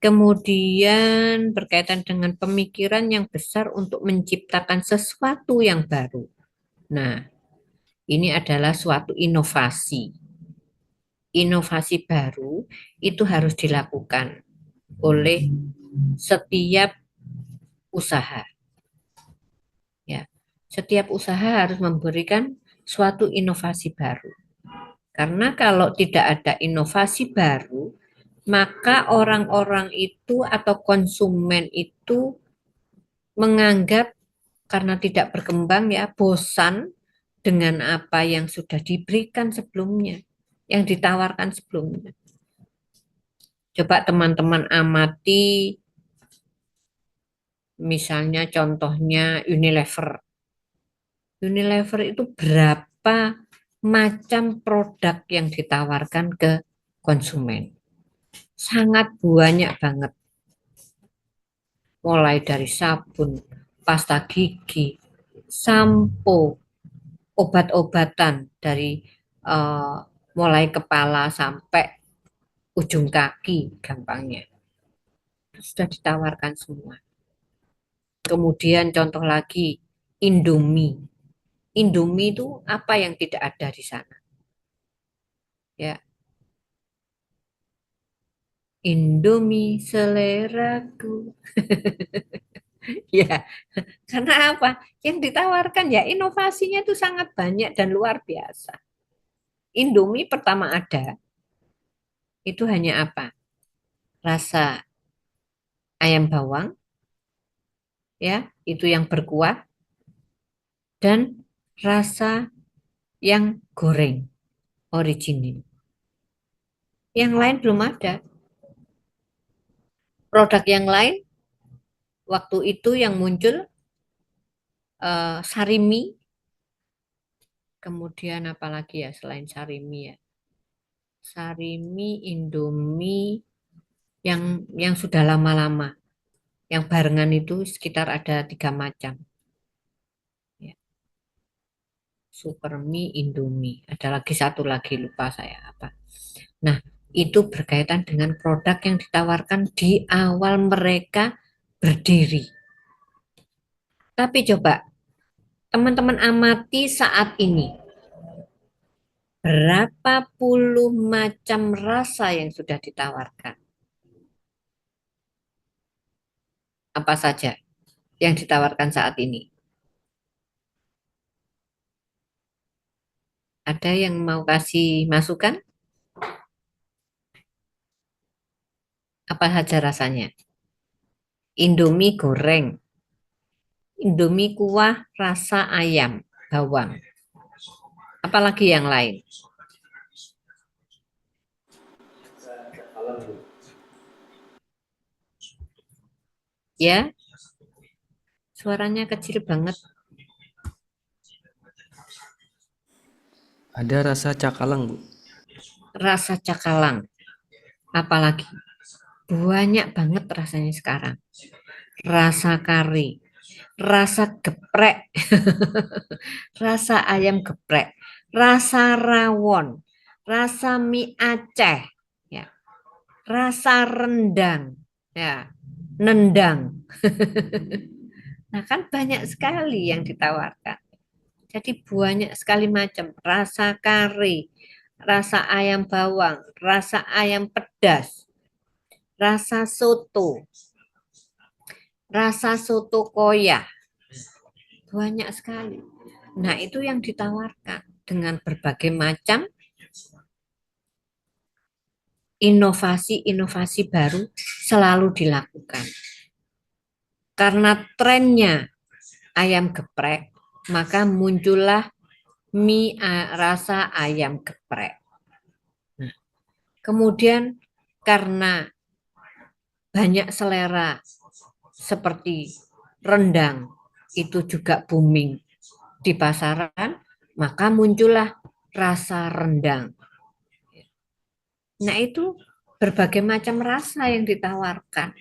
Kemudian berkaitan dengan pemikiran yang besar untuk menciptakan sesuatu yang baru. Nah, ini adalah suatu inovasi. Inovasi baru itu harus dilakukan oleh setiap usaha. Ya, setiap usaha harus memberikan suatu inovasi baru. Karena kalau tidak ada inovasi baru, maka orang-orang itu atau konsumen itu menganggap karena tidak berkembang ya bosan dengan apa yang sudah diberikan sebelumnya, yang ditawarkan sebelumnya. Coba teman-teman amati misalnya contohnya Unilever. Unilever itu berapa macam produk yang ditawarkan ke konsumen. Sangat banyak banget. Mulai dari sabun, pasta gigi, sampo, obat-obatan dari eh, mulai kepala sampai ujung kaki gampangnya. Sudah ditawarkan semua. Kemudian contoh lagi Indomie. Indomie itu apa yang tidak ada di sana? Ya, Indomie seleraku. Ya, karena apa? Yang ditawarkan ya inovasinya itu sangat banyak dan luar biasa. Indomie pertama ada, itu hanya apa? Rasa ayam bawang, ya, itu yang berkuah, dan rasa yang goreng, original. Yang lain belum ada. Produk yang lain, waktu itu yang muncul, sarimi, kemudian apalagi ya selain sarimi ya. Sarimi, Indomie, yang sudah lama-lama. Yang barengan itu sekitar ada 3 macam. Ya. Supermie, Indomie. Ada lagi satu lagi, lupa saya apa. Nah, itu berkaitan dengan produk yang ditawarkan di awal mereka berdiri. Tapi coba teman-teman amati saat ini. Berapa puluh macam rasa yang sudah ditawarkan? Apa saja yang ditawarkan saat ini? Ada yang mau kasih masukan? Apa saja rasanya? Indomie goreng, Indomie kuah rasa ayam, bawang. Apalagi yang lain? Ya, suaranya kecil banget. Ada rasa cakalang, Bu. Rasa cakalang. Apalagi banyak banget rasanya sekarang. Rasa kari, rasa geprek, rasa ayam geprek, rasa rawon, rasa mie Aceh, ya, rasa rendang, ya, nendang. Nah, kan banyak sekali yang ditawarkan. Jadi banyak sekali macam rasa kari, rasa ayam bawang, rasa ayam pedas, rasa soto koya, banyak sekali. Nah, itu yang ditawarkan dengan berbagai macam inovasi-inovasi baru selalu dilakukan. Karena trennya ayam geprek, maka muncullah mie rasa ayam geprek. Nah, kemudian karena banyak selera seperti rendang itu juga booming di pasaran, maka muncullah rasa rendang. Nah, itu berbagai macam rasa yang ditawarkan.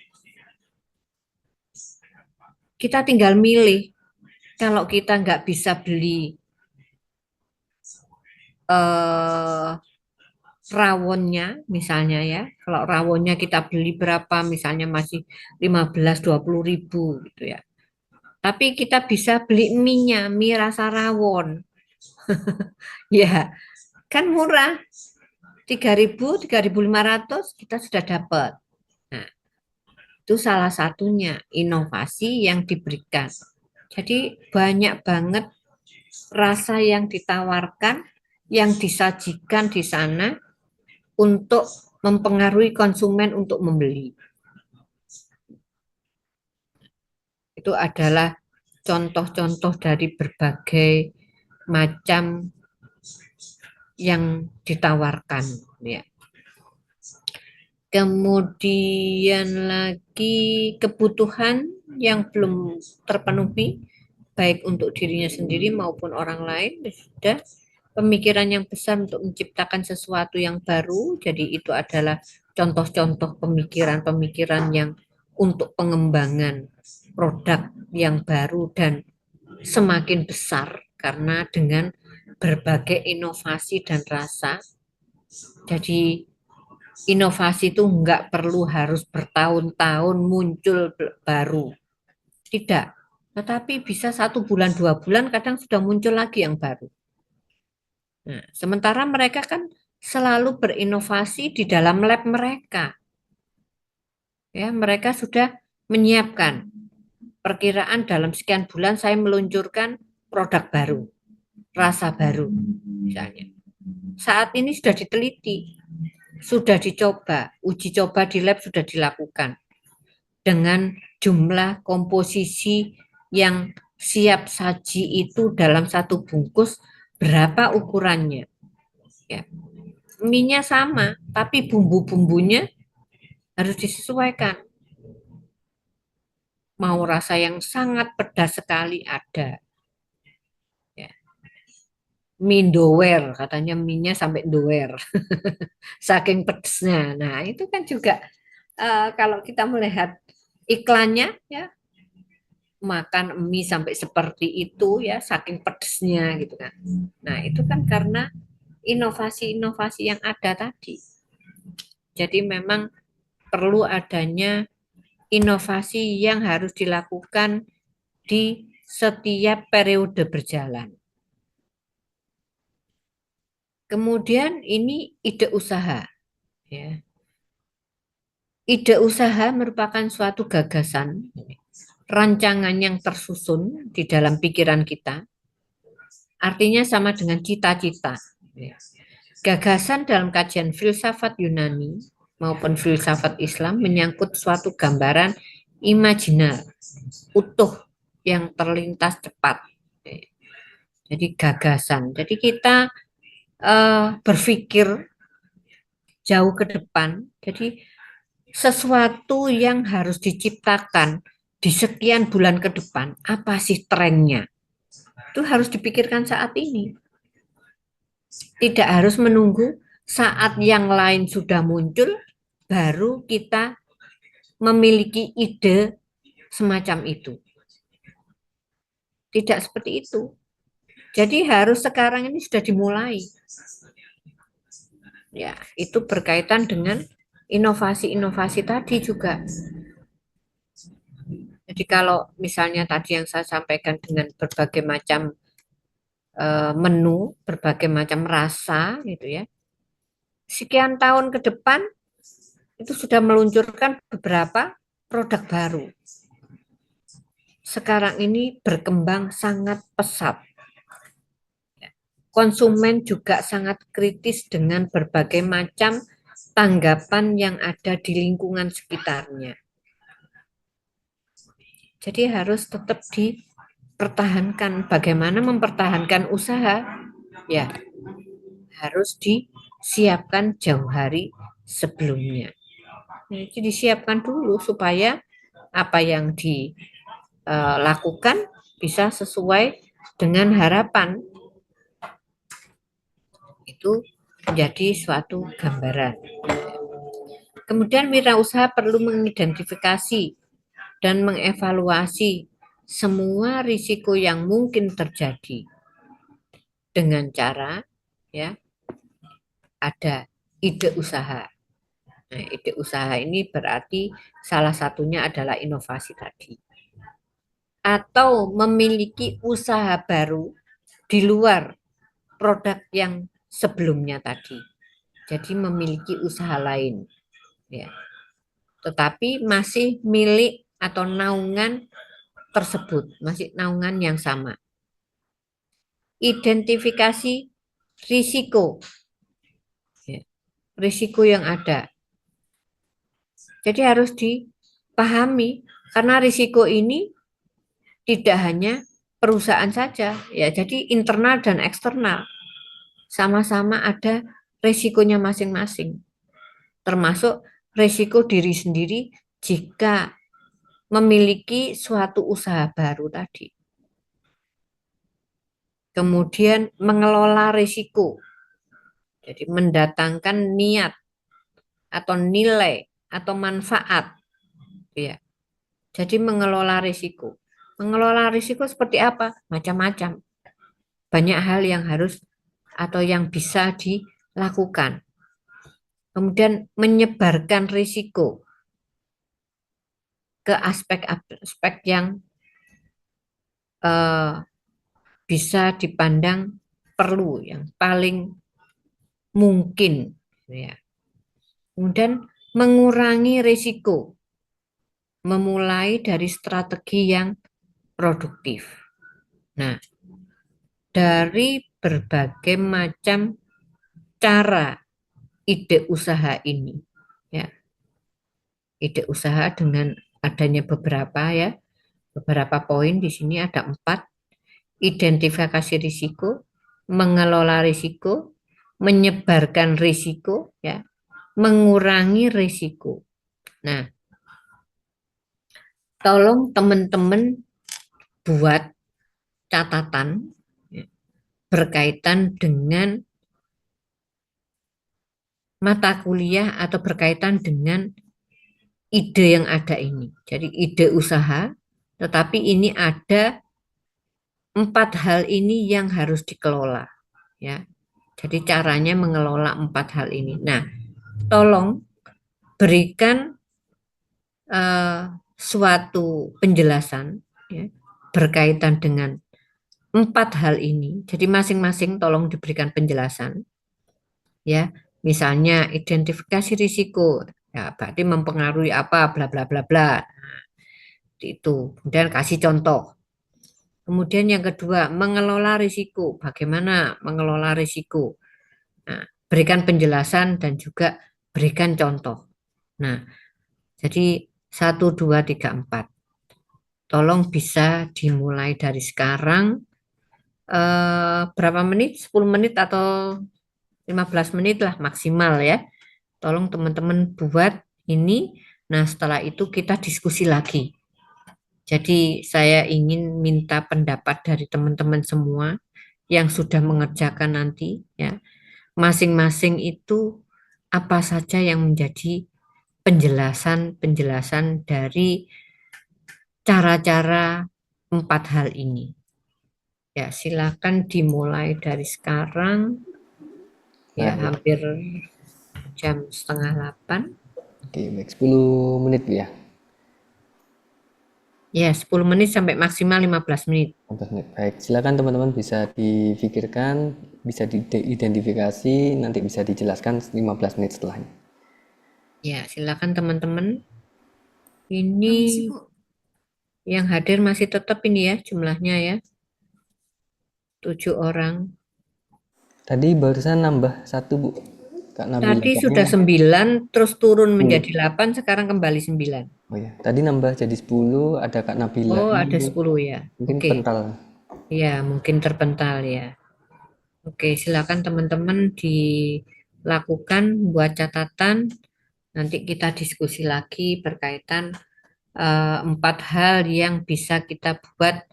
Kita tinggal milih. Kalau kita nggak bisa beli rawonnya, misalnya ya, kalau rawonnya kita beli berapa, misalnya masih 15-20 ribu gitu ya. Tapi kita bisa beli mie-nya, mie rasa rawon. Ya, kan murah. 3.000, 3.500 kita sudah dapat. Nah, itu salah satunya inovasi yang diberikan. Jadi banyak banget rasa yang ditawarkan, yang disajikan di sana untuk mempengaruhi konsumen untuk membeli. Itu adalah contoh-contoh dari berbagai macam yang ditawarkan, ya. Kemudian lagi kebutuhan yang belum terpenuhi, baik untuk dirinya sendiri maupun orang lain, sudah pemikiran yang besar untuk menciptakan sesuatu yang baru. Jadi itu adalah contoh-contoh pemikiran-pemikiran yang untuk pengembangan produk yang baru dan semakin besar karena dengan berbagai inovasi dan rasa. Jadi inovasi itu enggak perlu harus bertahun-tahun muncul baru. Tidak. Tetapi bisa 1 bulan, 2 bulan kadang sudah muncul lagi yang baru. Nah, sementara mereka kan selalu berinovasi di dalam lab mereka. Ya, mereka sudah menyiapkan perkiraan dalam sekian bulan saya meluncurkan produk baru, rasa baru misalnya. Saat ini sudah diteliti, sudah dicoba, uji coba di lab sudah dilakukan dengan jumlah komposisi yang siap saji itu dalam satu bungkus berapa ukurannya. Ya. Mie-nya sama, tapi bumbu-bumbunya harus disesuaikan. Mau rasa yang sangat pedas sekali ada. Ya. Mie doer, katanya mie-nya sampai doer. Saking pedesnya. Nah, itu kan juga kalau kita melihat iklannya ya, makan mie sampai seperti itu ya, saking pedesnya gitu kan. Nah, itu kan karena inovasi-inovasi yang ada tadi. Jadi memang perlu adanya inovasi yang harus dilakukan di setiap periode berjalan. Kemudian ini ide usaha. Ya. Ide usaha merupakan suatu gagasan, rancangan yang tersusun di dalam pikiran kita. Artinya sama dengan cita-cita. Ya. Gagasan dalam kajian filsafat Yunani maupun filsafat Islam menyangkut suatu gambaran imajinar, utuh yang terlintas cepat. Jadi gagasan. Jadi kita berpikir jauh ke depan. Jadi sesuatu yang harus diciptakan di sekian bulan ke depan, apa sih trennya? Itu harus dipikirkan saat ini. Tidak harus menunggu saat yang lain sudah muncul, baru kita memiliki ide semacam itu. Tidak seperti itu. Jadi harus sekarang ini sudah dimulai. Ya, itu berkaitan dengan inovasi-inovasi tadi juga. Jadi kalau misalnya tadi yang saya sampaikan dengan berbagai macam menu, berbagai macam rasa gitu ya. Sekian tahun ke depan itu sudah meluncurkan beberapa produk baru. Sekarang ini berkembang sangat pesat. Konsumen juga sangat kritis dengan berbagai macam tanggapan yang ada di lingkungan sekitarnya. Jadi harus tetap dipertahankan. Bagaimana mempertahankan usaha? Ya, harus disiapkan jauh hari sebelumnya. Jadi disiapkan dulu supaya apa yang dilakukan bisa sesuai dengan harapan. Itu menjadi suatu gambaran. Kemudian wirausaha perlu mengidentifikasi dan mengevaluasi semua risiko yang mungkin terjadi dengan cara ya ada ide usaha. Nah, ide usaha ini berarti salah satunya adalah inovasi tadi. Atau memiliki usaha baru di luar produk yang sebelumnya tadi. Jadi memiliki usaha lain. Ya. Tetapi masih milik atau naungan tersebut, masih naungan yang sama. Identifikasi risiko, ya, risiko yang ada. Jadi harus dipahami karena risiko ini tidak hanya perusahaan saja, ya. Jadi internal dan eksternal sama-sama ada risikonya masing-masing, termasuk risiko diri sendiri jika memiliki suatu usaha baru tadi. Kemudian mengelola risiko, jadi mendatangkan niat atau nilai atau manfaat, ya. Jadi mengelola risiko. Mengelola risiko seperti apa? Macam-macam. Banyak hal yang harus atau yang bisa dilakukan. Kemudian menyebarkan risiko ke aspek-aspek yang bisa dipandang perlu, yang paling mungkin. Ya. Kemudian mengurangi risiko, memulai dari strategi yang produktif. Nah, dari berbagai macam cara ide usaha ini, ya, ide usaha dengan adanya beberapa poin di sini ada 4. Identifikasi risiko, mengelola risiko, menyebarkan risiko, ya, mengurangi risiko. Nah, tolong teman-teman buat catatan ya, berkaitan dengan mata kuliah atau berkaitan dengan ide yang ada ini. Jadi ide usaha, tetapi ini ada 4 hal ini yang harus dikelola. Ya, jadi caranya mengelola 4 hal ini. Nah, tolong berikan suatu penjelasan ya, berkaitan dengan 4 hal ini. Jadi masing-masing tolong diberikan penjelasan. Ya, misalnya identifikasi risiko, ya berarti mempengaruhi apa, bla bla bla bla. Nah, itu. Kemudian kasih contoh. Kemudian yang kedua, mengelola risiko. Bagaimana mengelola risiko? Nah, berikan penjelasan dan juga berikan contoh. Nah, jadi 1, 2, 3, 4. Tolong bisa dimulai dari sekarang. Berapa menit? 10 menit atau 15 menit lah maksimal ya. Tolong teman-teman buat ini. Nah, setelah itu kita diskusi lagi. Jadi saya ingin minta pendapat dari teman-teman semua yang sudah mengerjakan nanti ya. Masing-masing itu apa saja yang menjadi penjelasan-penjelasan dari cara-cara empat hal ini. Ya, silakan dimulai dari sekarang. Ya, Baik. hampir jam setengah 8. Oke, baik 10 menit Bu ya. Ya, 10 menit sampai maksimal 15 menit. 15 menit. Baik, silakan teman-teman bisa difikirkan, bisa diidentifikasi, nanti bisa dijelaskan 15 menit setelahnya. Ya, silakan teman-teman. Ini yang hadir masih tetap ini ya jumlahnya ya. 7 orang. Tadi barusan nambah satu Bu, Kak Nabila. Tadi Kayaknya sudah 9, terus turun 10. menjadi 8, sekarang kembali 9. Oh ya, tadi nambah jadi 10, ada Kak Nabila Oh, ada ini. 10 ya. Mungkin Oke. pental. Ya, mungkin terpental ya. Oke, silakan teman-teman dilakukan buat catatan. Nanti kita diskusi lagi berkaitan empat hal yang bisa kita buat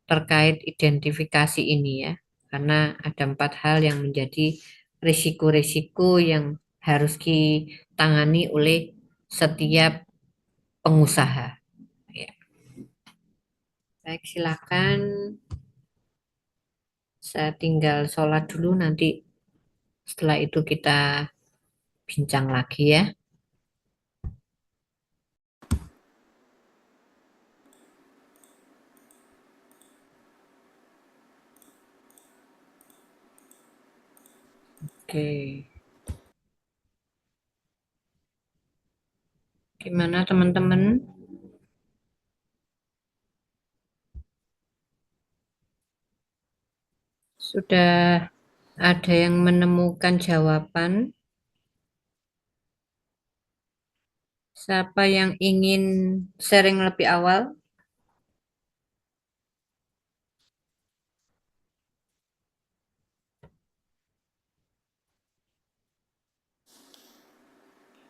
terkait identifikasi ini ya. Karena ada empat hal yang menjadi risiko-risiko yang harus ditangani oleh setiap pengusaha. Ya. Baik, silakan. Saya tinggal sholat dulu, nanti setelah itu kita bincang lagi ya. Oke, gimana teman-teman? Sudah ada yang menemukan jawaban? Siapa yang ingin sharing lebih awal?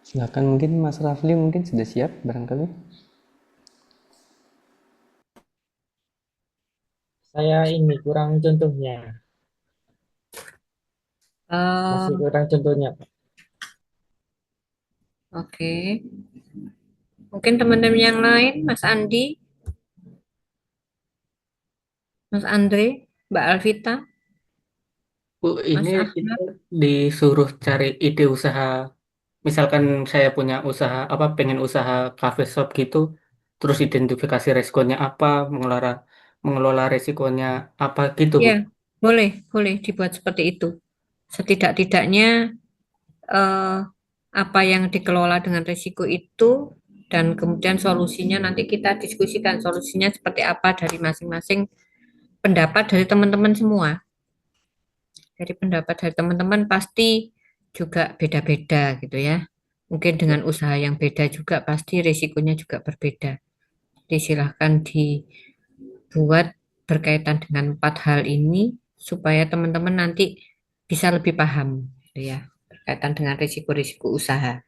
Silakan mungkin Mas Rafli mungkin sudah siap barangkali. Saya ini kurang contohnya, masih Eh, kurang contohnya, Pak. oke. Mungkin teman-teman yang lain, Mas Andi, Mas Andre, Mbak Alvita, Bu, ini Mas kita Ahmad. disuruh cari ide usaha. Misalkan saya punya usaha apa, pengen usaha cafe shop gitu, terus identifikasi resikonya apa, mengelola mengelola resikonya apa gitu, Bu. Ya, boleh, boleh dibuat seperti itu. Setidak-tidaknya eh, apa yang dikelola dengan risiko itu dan kemudian solusinya nanti kita diskusikan solusinya seperti apa dari masing-masing pendapat dari teman-teman semua. Dari pendapat dari teman-teman pasti juga beda-beda gitu ya. Mungkin dengan usaha yang beda juga pasti risikonya juga berbeda. Jadi silahkan dibuat berkaitan dengan empat hal ini supaya teman-teman nanti bisa lebih paham gitu ya berkaitan dengan risiko-risiko usaha.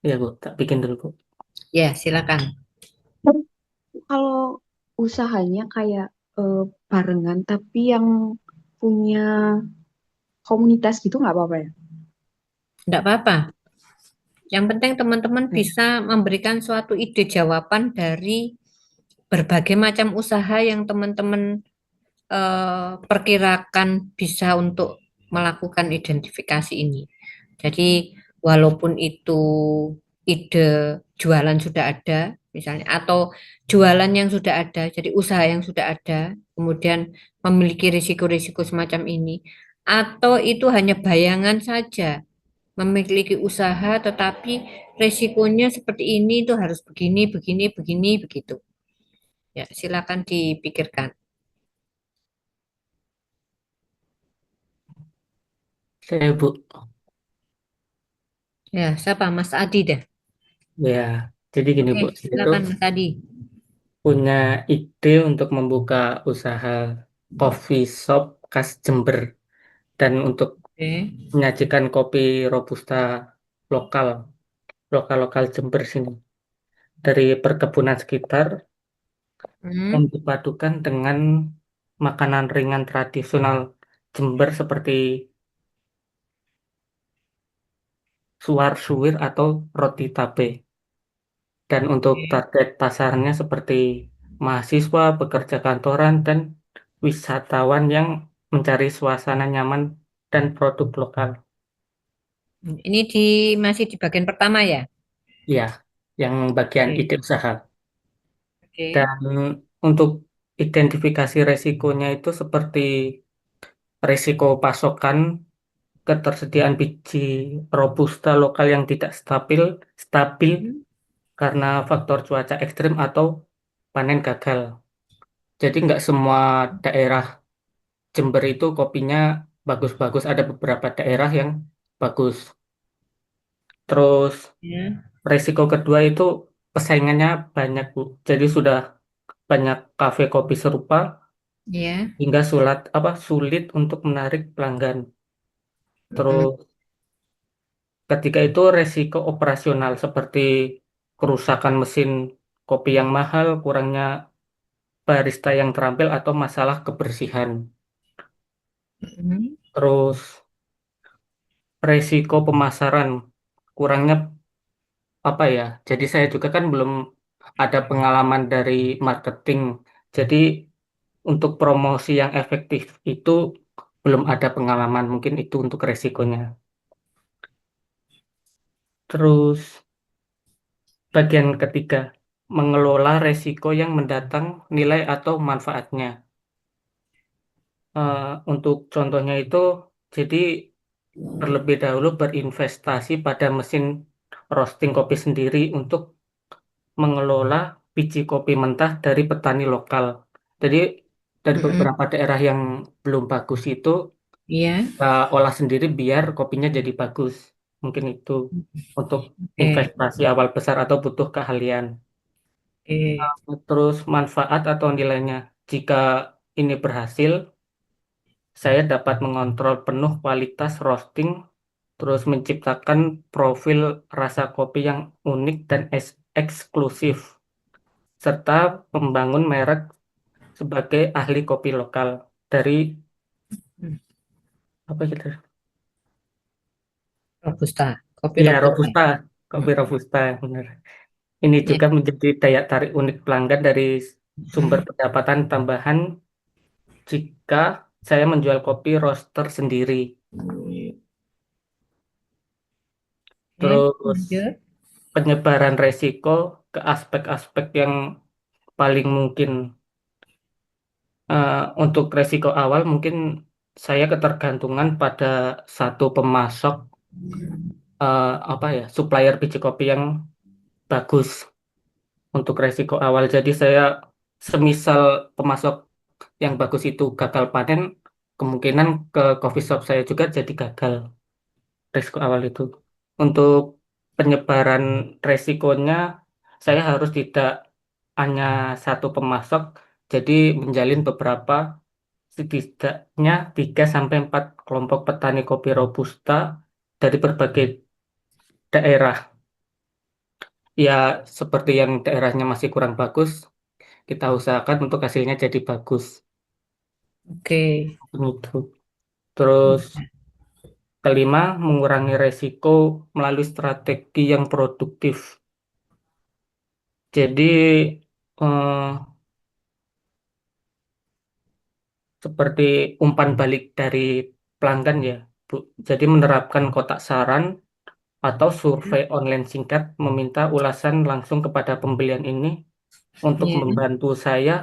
Ya, Bu, tak bikin dulu, Bu. Ya, silakan. Kalau usahanya kayak barengan tapi yang punya komunitas gitu nggak apa-apa ya? Tidak apa-apa. Yang penting teman-teman Hmm. bisa memberikan suatu ide jawaban dari berbagai macam usaha yang teman-teman perkirakan bisa untuk melakukan identifikasi ini. Jadi walaupun itu ide jualan sudah ada, misalnya, atau jualan yang sudah ada, jadi usaha yang sudah ada, kemudian memiliki risiko-risiko semacam ini, atau itu hanya bayangan saja, memiliki usaha tetapi risikonya seperti ini, itu harus begini, begini, begini, begitu. Ya, silakan dipikirkan. Saya, Bu. Ya, siapa? Mas Adi deh. Ya, jadi gini, Oke, Bu. Saya itu silakan Mas Adi. punya ide untuk membuka usaha coffee shop khas Jember dan untuk Oke. menyajikan kopi robusta lokal, lokal-lokal Jember sini dari perkebunan sekitar yang Hmm. dipadukan dengan makanan ringan tradisional Jember seperti suar-suwir atau roti tape. Dan untuk Oke. target pasarnya seperti mahasiswa, pekerja kantoran, dan wisatawan yang mencari suasana nyaman dan produk lokal. Ini masih di bagian pertama ya? Ya, yang bagian Oke. ide usaha. Oke. Dan untuk identifikasi resikonya itu seperti risiko pasokan, ketersediaan biji robusta lokal yang tidak stabil Hmm. karena faktor cuaca ekstrim atau panen gagal. Jadi nggak semua daerah Jember itu kopinya bagus-bagus. Ada beberapa daerah yang bagus. Terus Ya. resiko kedua itu persaingannya banyak, Bu. Jadi sudah banyak kafe kopi serupa Ya. hingga sulit untuk menarik pelanggan. Mm-mm. Terus ketiga itu resiko operasional seperti kerusakan mesin kopi yang mahal, kurangnya barista yang terampil atau masalah kebersihan. Mm-mm. Terus resiko pemasaran, kurangnya apa ya? Jadi saya juga kan belum ada pengalaman dari marketing. Jadi untuk promosi yang efektif itu belum ada pengalaman. Mungkin itu untuk resikonya. Terus bagian ketiga, mengelola resiko yang mendatang nilai atau manfaatnya. Untuk contohnya itu, jadi terlebih dahulu berinvestasi pada mesin roasting kopi sendiri untuk mengelola biji kopi mentah dari petani lokal. Jadi dari Mm-mm. beberapa daerah yang belum bagus itu Iya. kita olah sendiri biar kopinya jadi bagus. Mungkin itu untuk Oke. investasi awal besar atau butuh keahlian. Oke. Terus manfaat atau nilainya. Jika ini berhasil, saya dapat mengontrol penuh kualitas roasting, terus menciptakan profil rasa kopi yang unik dan eksklusif, serta membangun merek sebagai ahli kopi lokal dari apa gitu? Robusta. Kopi Ya, Robusta. Robusta, kopi Mm-mm. Robusta, benar. Ini Ya. juga menjadi daya tarik unik pelanggan dari sumber Mm-mm. pendapatan tambahan jika saya menjual kopi roaster sendiri. Oke. Terus Lanjut. penyebaran resiko ke aspek-aspek yang paling mungkin. Untuk resiko awal mungkin saya ketergantungan pada satu pemasok, apa ya, supplier biji kopi yang bagus untuk resiko awal. Jadi saya semisal pemasok yang bagus itu gagal panen, kemungkinan ke coffee shop saya juga jadi gagal resiko awal itu. Untuk penyebaran resikonya, saya harus tidak hanya satu pemasok, jadi menjalin beberapa, setidaknya 3 sampai 4 kelompok petani kopi Robusta dari berbagai daerah. Ya, seperti yang daerahnya masih kurang bagus, kita usahakan untuk hasilnya jadi bagus. Oke. Gitu. Terus kelima, mengurangi resiko melalui strategi yang produktif. Jadi eh, seperti umpan balik dari pelanggan ya, Bu. Jadi menerapkan kotak saran atau survei online singkat meminta ulasan langsung kepada pembelian ini untuk Ya. membantu saya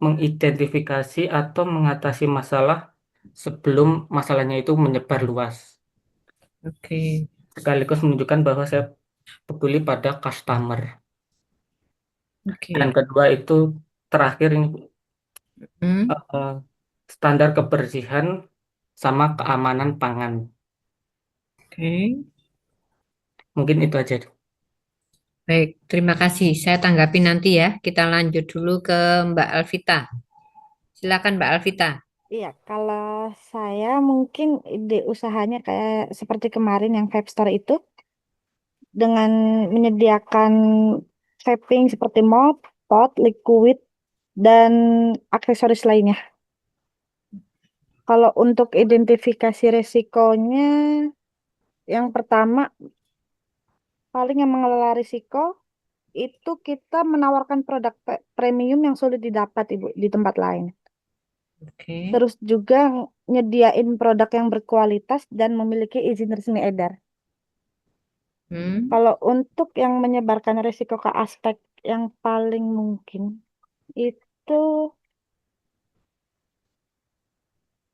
mengidentifikasi atau mengatasi masalah sebelum masalahnya itu menyebar luas. Oke. Sekaligus menunjukkan bahwa saya peduli pada customer. Dan Oke. kedua itu terakhir ini Hmm. eh, standar kebersihan sama keamanan pangan. Oke. Mungkin itu aja. Baik, terima kasih. Saya tanggapi nanti ya. Kita lanjut dulu ke Mbak Alvita. Silakan Mbak Alvita. Iya, kalau saya mungkin ide usahanya kayak seperti kemarin yang vape store itu dengan menyediakan vaping seperti mop, pot, liquid dan aksesoris lainnya. Kalau untuk identifikasi resikonya, yang pertama paling yang mengelola risiko itu kita menawarkan produk premium yang sulit didapat Ibu di tempat lain. Oke. Terus juga nyediain produk yang berkualitas dan memiliki izin resmi edar. Hmm. Kalau untuk yang menyebarkan risiko ke aspek yang paling mungkin itu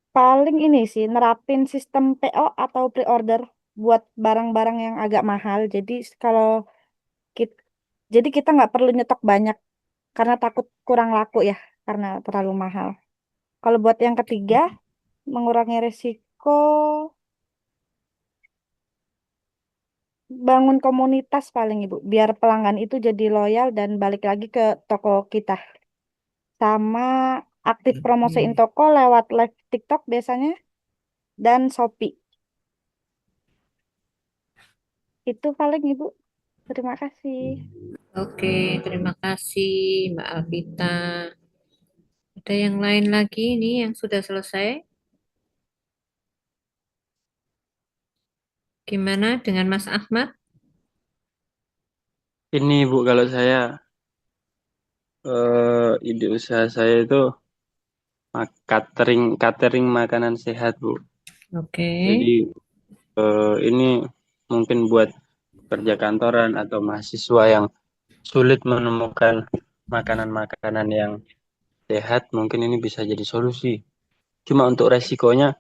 paling ini sih nerapin sistem PO atau pre-order buat barang-barang yang agak mahal. Jadi kalau kita, jadi kita nggak perlu nyetok banyak karena takut kurang laku ya karena terlalu mahal. Kalau buat yang ketiga, mengurangi risiko, bangun komunitas paling Ibu, biar pelanggan itu jadi loyal dan balik lagi ke toko kita. Sama aktif promosiin toko lewat live TikTok biasanya dan Shopee. Itu paling Ibu. Terima kasih. Oke, terima kasih Mbak Alvita. Ada yang lain lagi nih yang sudah selesai? Gimana dengan Mas Ahmad? Ini Bu, kalau saya ide usaha saya itu catering catering makanan sehat Bu. Oke. Jadi ini mungkin buat kerja kantoran atau mahasiswa yang sulit menemukan makanan-makanan yang sehat, mungkin ini bisa jadi solusi. Cuma untuk resikonya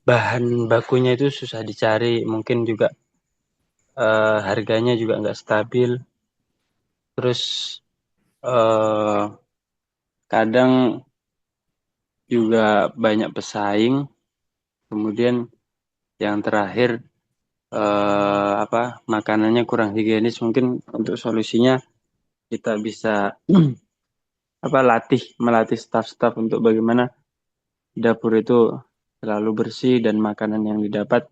bahan bakunya itu susah dicari, mungkin juga harganya juga nggak stabil. Terus eh, kadang juga banyak pesaing. Kemudian yang terakhir apa makanannya kurang higienis. Mungkin untuk solusinya kita bisa apa melatih staf-staf untuk bagaimana dapur itu selalu bersih dan makanan yang didapat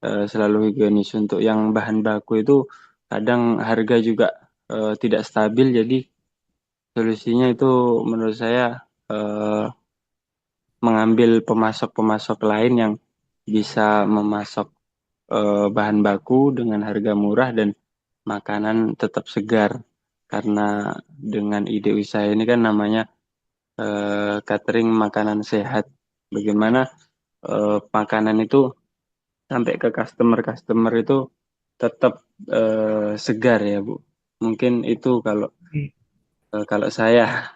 selalu higienis. Untuk yang bahan baku itu kadang harga juga tidak stabil. Jadi solusinya itu menurut saya eh, mengambil pemasok-pemasok lain yang bisa memasok bahan baku dengan harga murah dan makanan tetap segar. Karena dengan ide usaha ini kan namanya catering makanan sehat. Bagaimana makanan itu sampai ke customer-customer itu tetap segar ya, Bu. Mungkin itu kalau saya.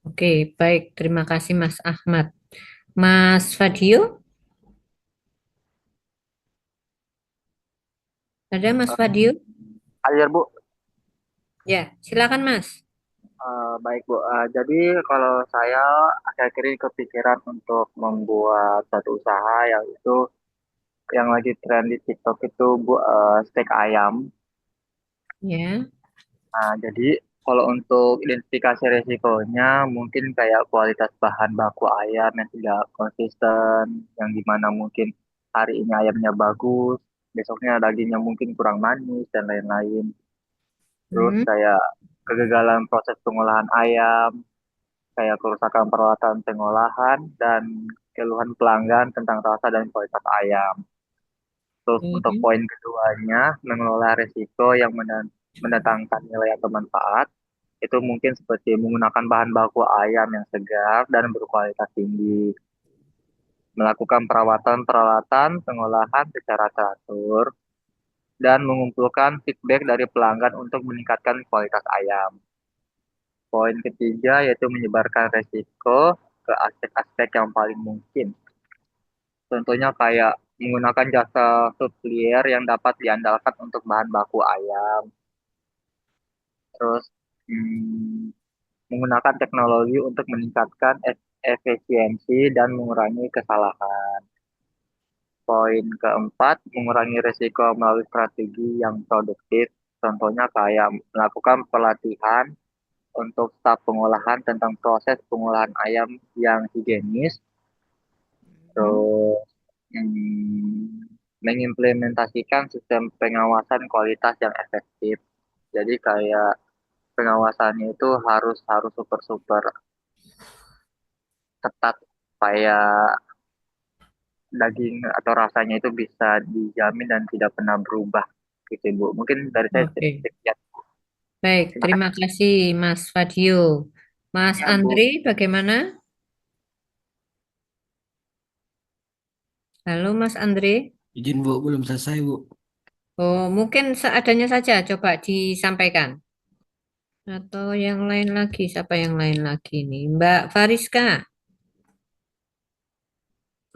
Oke, baik. Terima kasih Mas Ahmad. Mas Fadio, ada Mas Fadio? Ajar Bu. Ya, silakan Mas. Baik Bu. Jadi kalau saya akhir-akhir ini kepikiran untuk membuat satu usaha yaitu yang lagi tren di TikTok itu Bu, steak ayam. Ya. Nah, jadi kalau untuk identifikasi resikonya mungkin kayak kualitas bahan baku ayam yang tidak konsisten, yang dimana mungkin hari ini ayamnya bagus, besoknya dagingnya mungkin kurang manis dan lain-lain. Terus Hmm. kayak kegagalan proses pengolahan ayam, kayak kerusakan peralatan pengolahan dan keluhan pelanggan tentang rasa dan kualitas ayam. Terus untuk Hmm. poin keduanya, mengelola risiko yang mendatangkan nilai atau manfaat, itu mungkin seperti menggunakan bahan baku ayam yang segar dan berkualitas tinggi, melakukan perawatan peralatan pengolahan secara teratur, dan mengumpulkan feedback dari pelanggan untuk meningkatkan kualitas ayam. Poin ketiga yaitu menyebarkan resiko ke aspek-aspek yang paling mungkin. Contohnya kayak menggunakan jasa supplier yang dapat diandalkan untuk bahan baku ayam. Terus menggunakan teknologi untuk meningkatkan efisiensi dan mengurangi kesalahan. Poin keempat, mengurangi risiko melalui strategi yang produktif. Contohnya kayak melakukan pelatihan untuk staf pengolahan tentang proses pengolahan ayam yang higienis. Terus mengimplementasikan sistem pengawasan kualitas yang efektif. Jadi kayak pengawasannya itu harus harus super super ketat supaya daging atau rasanya itu bisa dijamin dan tidak pernah berubah gitu Bu. Mungkin dari saya Oke. sekian. Baik, Terima terima kasih kasih Mas Fadio. Mas ya Bu. Andri, bagaimana? Halo Mas Andri. Izin Bu, belum selesai Bu. Oh, mungkin seadanya saja coba disampaikan. Atau yang lain lagi, siapa yang lain lagi nih? Mbak Fariska,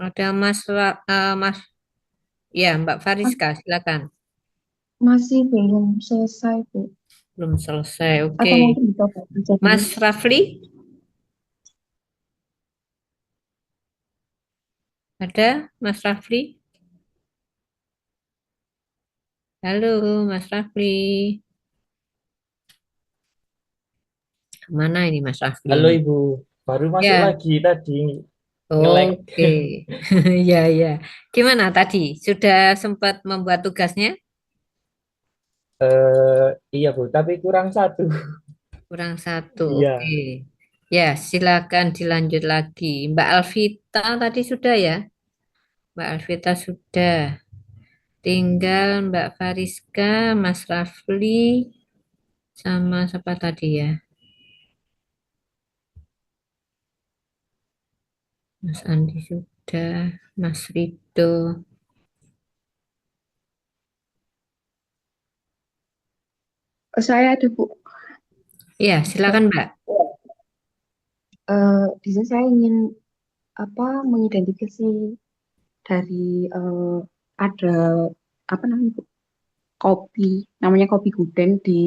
ada Mas, ya Mbak Ah, Fariska, silakan. masih belum selesai, Bu. Belum selesai, oke. Atau mungkin dicoba aja dulu. Mas Rafli, ada Mas Rafli? Halo Mas Rafli, kemana ini Mas Rafli Halo ini? Ibu, baru masuk Ya, lagi tadi nge-lag. oke. Ya, ya. Gimana tadi? Sudah sempat membuat tugasnya? Iya Bu, tapi kurang satu. Kurang satu, oke. Iya, Ya, silakan dilanjut lagi. Mbak Alvita tadi sudah ya? Mbak Alvita sudah. Tinggal Mbak Fariska, Mas Rafli, sama siapa tadi ya? Mas Andi sudah, Mas Rido. Saya ada, Bu. Ya, Ya. silakan Mbak. Di sini saya ingin mengidentifikasi dari ada apa namanya, Bu? Namanya kopi Guden di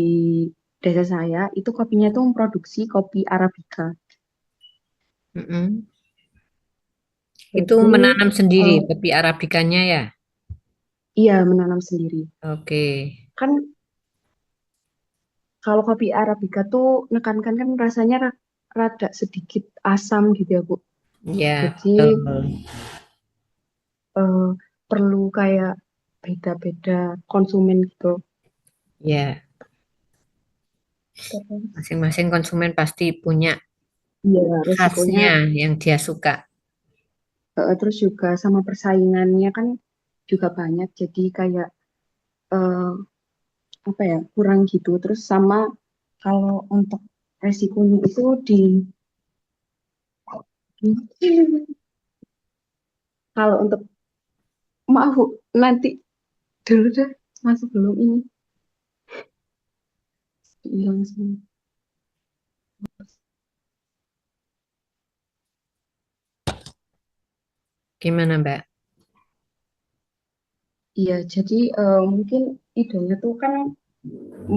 desa saya. Itu kopinya tuh memproduksi kopi Arabica. Mm-mm. Itu Jadi menanam sendiri eh, kopi Arabikanya ya? iya menanam sendiri. Oke. Kan kalau kopi Arabica tuh nekankan kan rasanya rada sedikit asam gitu ya, Bu. Ya, Jadi betul. eh, perlu kayak beda-beda konsumen gitu. Ya, Terus, masing-masing konsumen pasti punya iya, resikonya. khasnya yang dia suka. Terus juga sama persaingannya kan juga banyak. Jadi kayak eh, kurang gitu. Terus sama kalau untuk resikonya itu kalau untuk maaf Bu, nanti dulu deh masih belum ini hilang semua. Gimana Mbak? Iya, jadi mungkin idenya tuh kan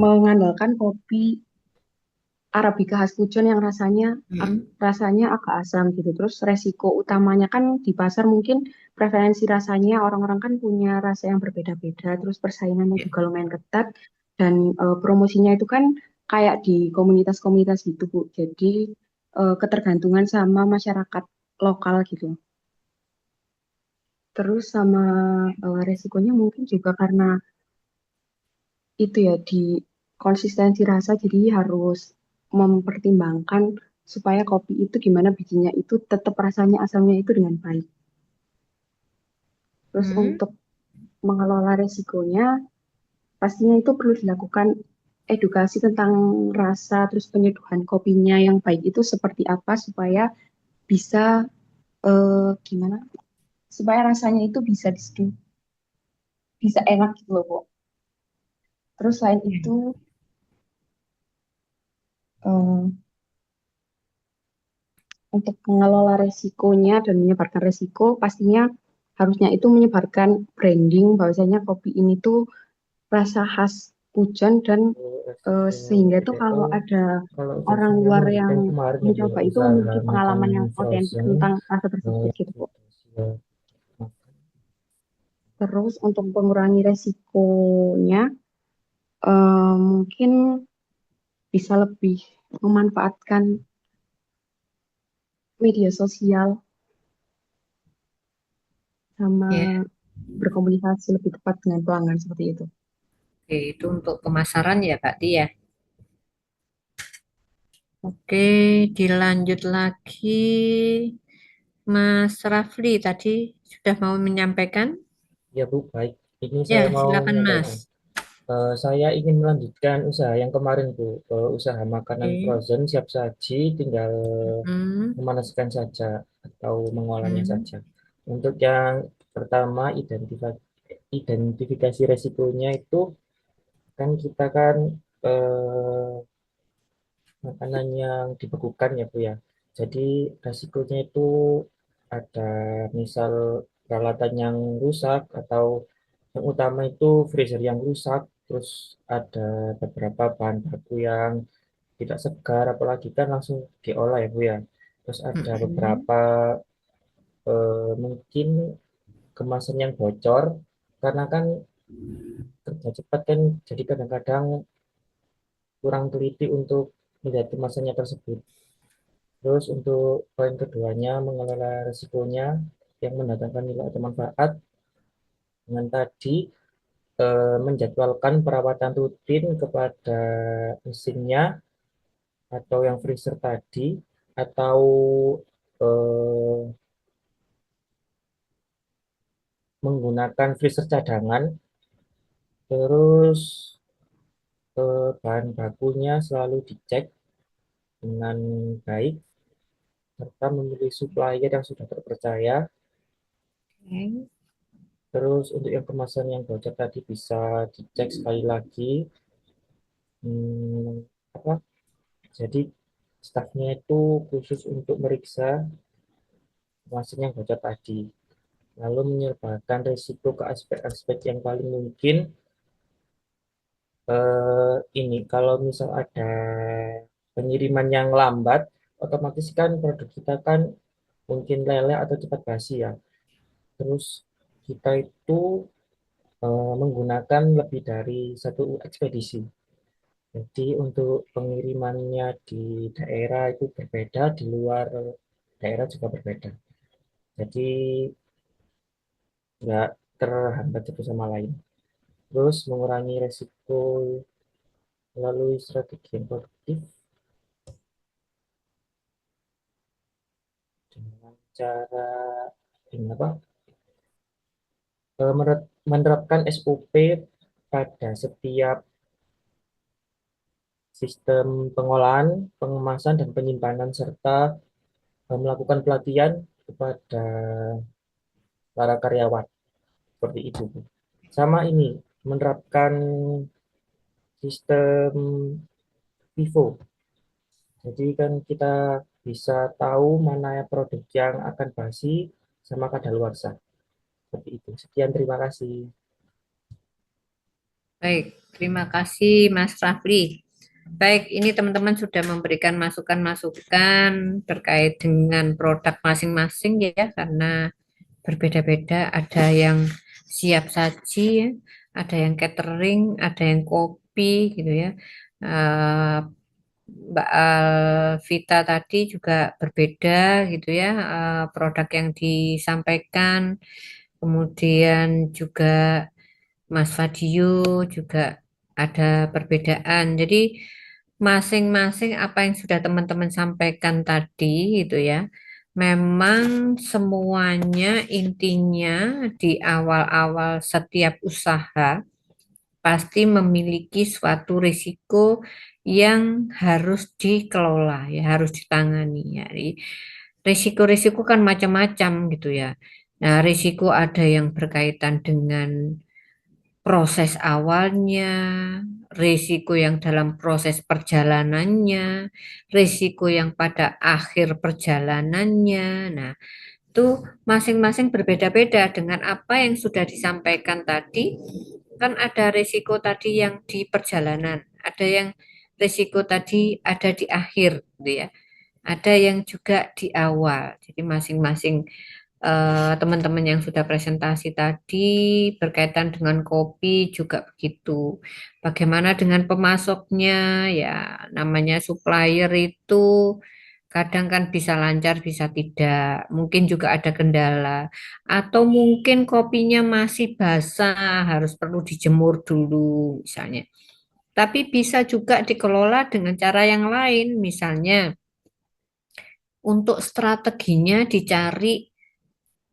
mengandalkan kopi Arabica khas Pujon yang Mm-mm. rasanya agak asam gitu. Terus resiko utamanya kan di pasar mungkin preferensi rasanya orang-orang kan punya rasa yang berbeda-beda. Terus persaingannya Ya. juga lumayan ketat dan promosinya itu kan kayak di komunitas-komunitas gitu, Bu. Jadi ketergantungan sama masyarakat lokal gitu. Terus sama resikonya mungkin juga karena itu ya di konsistensi rasa jadi harus mempertimbangkan supaya kopi itu gimana bikinnya itu tetap rasanya asamnya itu dengan baik. Terus Hmm. untuk mengelola resikonya pastinya itu perlu dilakukan edukasi tentang rasa terus penyeduhan kopinya yang baik itu seperti apa supaya bisa gimana supaya rasanya itu bisa diseduh bisa enak gitu loh Bu. Terus selain itu eh, untuk mengelola resikonya dan menyebarkan resiko, pastinya harusnya itu menyebarkan branding bahwasanya kopi ini tuh rasa khas Pujon dan sehingga itu PDO, kalau ada kalau orang sesinya luar yang melanjutkan kemarin ya Bu, mencoba itu usaha memiliki pengalaman makanan yang otentik frozen, tentang rasa tersebut gitu di Bu. Asia. Terus untuk mengurangi resikonya mungkin bisa lebih memanfaatkan media sosial sama Ya, berkomunikasi lebih tepat dengan pelanggan seperti itu. oke, itu untuk pemasaran ya Pak Tia. Oke, dilanjut lagi. Mas Rafli tadi sudah mau menyampaikan? Ya Bu, baik. Ini Ya, saya mau silakan Mas. menyampaikan. Saya ingin melanjutkan usaha yang kemarin Bu, usaha makanan Oke. frozen siap saji, tinggal Hmm, memanaskan saja atau mengolahnya hmm, saja. Untuk yang pertama, identifikasi resikonya itu kan kita kan eh, makanan yang dibekukan ya Bu ya. Jadi resikonya itu ada misal peralatan yang rusak atau yang utama itu freezer yang rusak, terus ada beberapa bahan baku yang tidak segar, apalagi kan langsung diolah ya Bu ya. Terus ada hmm. beberapa mungkin kemasan yang bocor karena kan kerja cepat kan, jadi kadang-kadang kurang teliti untuk melihat kemasannya tersebut. Terus untuk poin keduanya mengelola risikonya yang mendatangkan nilai atau manfaat dengan tadi menjadwalkan perawatan rutin kepada mesinnya atau yang freezer tadi atau eh, menggunakan freezer cadangan. Terus bahan bakunya selalu dicek dengan baik serta memilih supplier yang sudah terpercaya. Oke. Terus untuk yang kemasan yang bocor tadi bisa dicek sekali lagi. Hmm, apa? Jadi stafnya itu khusus untuk meriksa kemasan yang bocor tadi. Lalu menyebarkan risiko ke aspek-aspek yang paling mungkin. Ini kalau misal ada pengiriman yang lambat, otomatis kan produk kita kan mungkin leleh atau cepat basi ya. Terus kita itu menggunakan lebih dari satu ekspedisi. Jadi untuk pengirimannya di daerah itu berbeda, di luar daerah juga berbeda. Jadi nggak terhambat satu sama lain. Terus mengurangi resiko melalui strategi yang produktif dengan cara ini apa? Menerapkan SOP pada setiap sistem pengolahan, pengemasan, dan penyimpanan, serta melakukan pelatihan kepada para karyawan. Seperti itu. Sama ini, menerapkan sistem FIFO. Jadi kan kita bisa tahu mana ya produk yang akan basi sama kadaluarsa. Seperti itu. Sekian, terima kasih. Baik, terima kasih Mas Rafli. Baik, ini teman-teman sudah memberikan masukan-masukan terkait dengan produk masing-masing ya, karena berbeda-beda. Ada yang siap saji, ya, ada yang catering, ada yang kopi gitu ya. Eh, Mbak Alvita tadi juga berbeda gitu ya, produk yang disampaikan. Kemudian juga Mas Fadio juga ada perbedaan. Jadi masing-masing apa yang sudah teman-teman sampaikan tadi gitu ya, memang semuanya intinya di awal-awal setiap usaha pasti memiliki suatu risiko yang harus dikelola ya, harus ditangani ya. Jadi, risiko-risiko kan macam-macam gitu ya. Nah, risiko ada yang berkaitan dengan proses awalnya, risiko yang dalam proses perjalanannya, risiko yang pada akhir perjalanannya. Nah, itu masing-masing berbeda-beda dengan apa yang sudah disampaikan tadi. Kan ada risiko tadi yang di perjalanan, ada yang risiko tadi ada di akhir, gitu ya. Ada yang juga di awal. Jadi masing-masing teman-teman yang sudah presentasi tadi berkaitan dengan kopi juga begitu. Bagaimana dengan pemasoknya? Ya, namanya supplier itu kadang kan bisa lancar, bisa tidak. Mungkin juga ada kendala. Atau mungkin kopinya masih basah, harus perlu dijemur dulu misalnya. Tapi bisa juga dikelola dengan cara yang lain. Misalnya, untuk strateginya dicari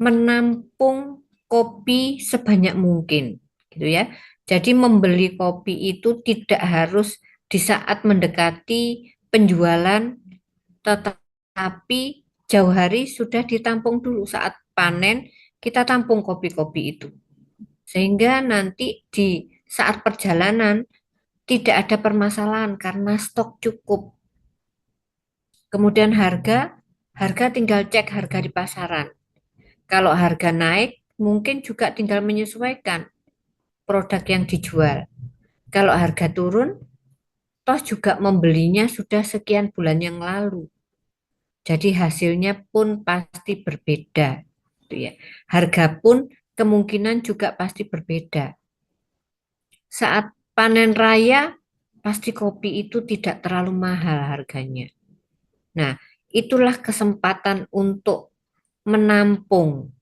menampung kopi sebanyak mungkin, gitu ya. Jadi membeli kopi itu tidak harus di saat mendekati penjualan, tetapi jauh hari sudah ditampung dulu. Saat panen, kita tampung kopi-kopi itu. Sehingga nanti di saat perjalanan tidak ada permasalahan karena stok cukup. Kemudian harga tinggal cek harga di pasaran. Kalau harga naik, mungkin juga tinggal menyesuaikan produk yang dijual. Kalau harga turun, toh juga membelinya sudah sekian bulan yang lalu. Jadi hasilnya pun pasti berbeda, gitu ya. Harga pun kemungkinan juga pasti berbeda. Saat panen raya, pasti kopi itu tidak terlalu mahal harganya. Nah, itulah kesempatan untuk menampung.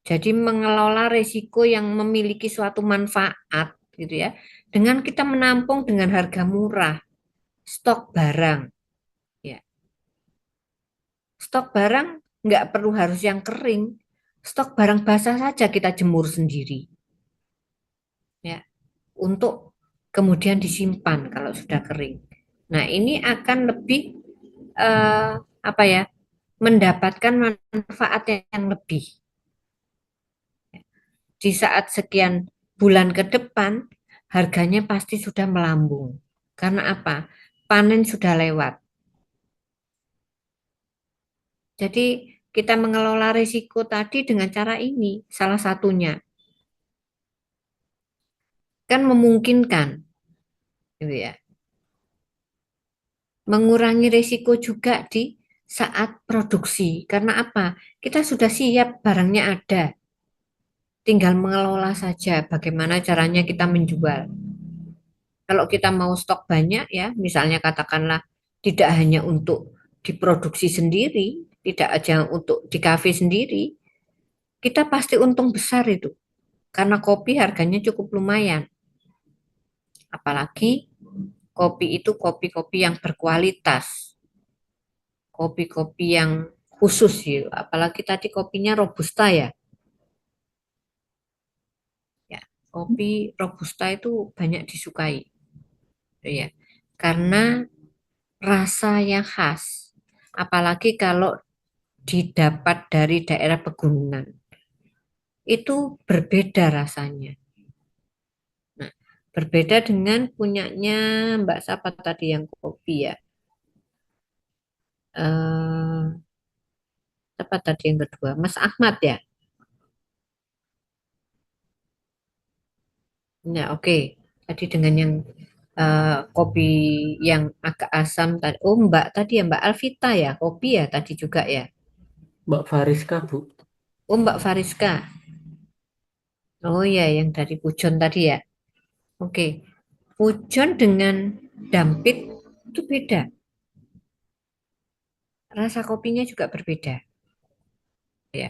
Jadi mengelola risiko yang memiliki suatu manfaat, gitu ya. Dengan kita menampung dengan harga murah, stok barang, ya. Stok barang nggak perlu harus yang kering, stok barang basah saja kita jemur sendiri, ya, untuk kemudian disimpan kalau sudah kering. Nah, ini akan lebih apa ya, mendapatkan manfaat yang lebih. Di saat sekian bulan ke depan, harganya pasti sudah melambung. Karena apa? Panen sudah lewat. Jadi kita mengelola risiko tadi dengan cara ini, salah satunya. Kan memungkinkan, gitu ya. Mengurangi risiko juga di saat produksi. Karena apa? Kita sudah siap, barangnya ada. Tinggal mengelola saja bagaimana caranya kita menjual. Kalau kita mau stok banyak ya, misalnya katakanlah tidak hanya untuk diproduksi sendiri, tidak aja untuk di kafe sendiri, kita pasti untung besar itu. Karena kopi harganya cukup lumayan. Apalagi kopi itu kopi-kopi yang berkualitas. Kopi-kopi yang khusus ya. Apalagi tadi kopinya robusta ya. Ya, kopi robusta itu banyak disukai. Ya. Karena rasa yang khas. Apalagi kalau didapat dari daerah pegunungan. Itu berbeda rasanya. Nah, berbeda dengan punyanya Mbak Sapa tadi yang kopi ya. Apa tadi yang kedua? Mas Ahmad ya. Nah, oke. Tadi dengan yang kopi yang agak asam tadi. Oh, Mbak tadi ya, Mbak Alvita ya, kopi ya tadi juga ya. Mbak Fariska, Bu. Oh, Mbak Fariska. Oh ya, yang dari Pujon tadi ya. Oke. Pujon dengan Dampit itu beda. Rasa kopinya juga berbeda. Ya.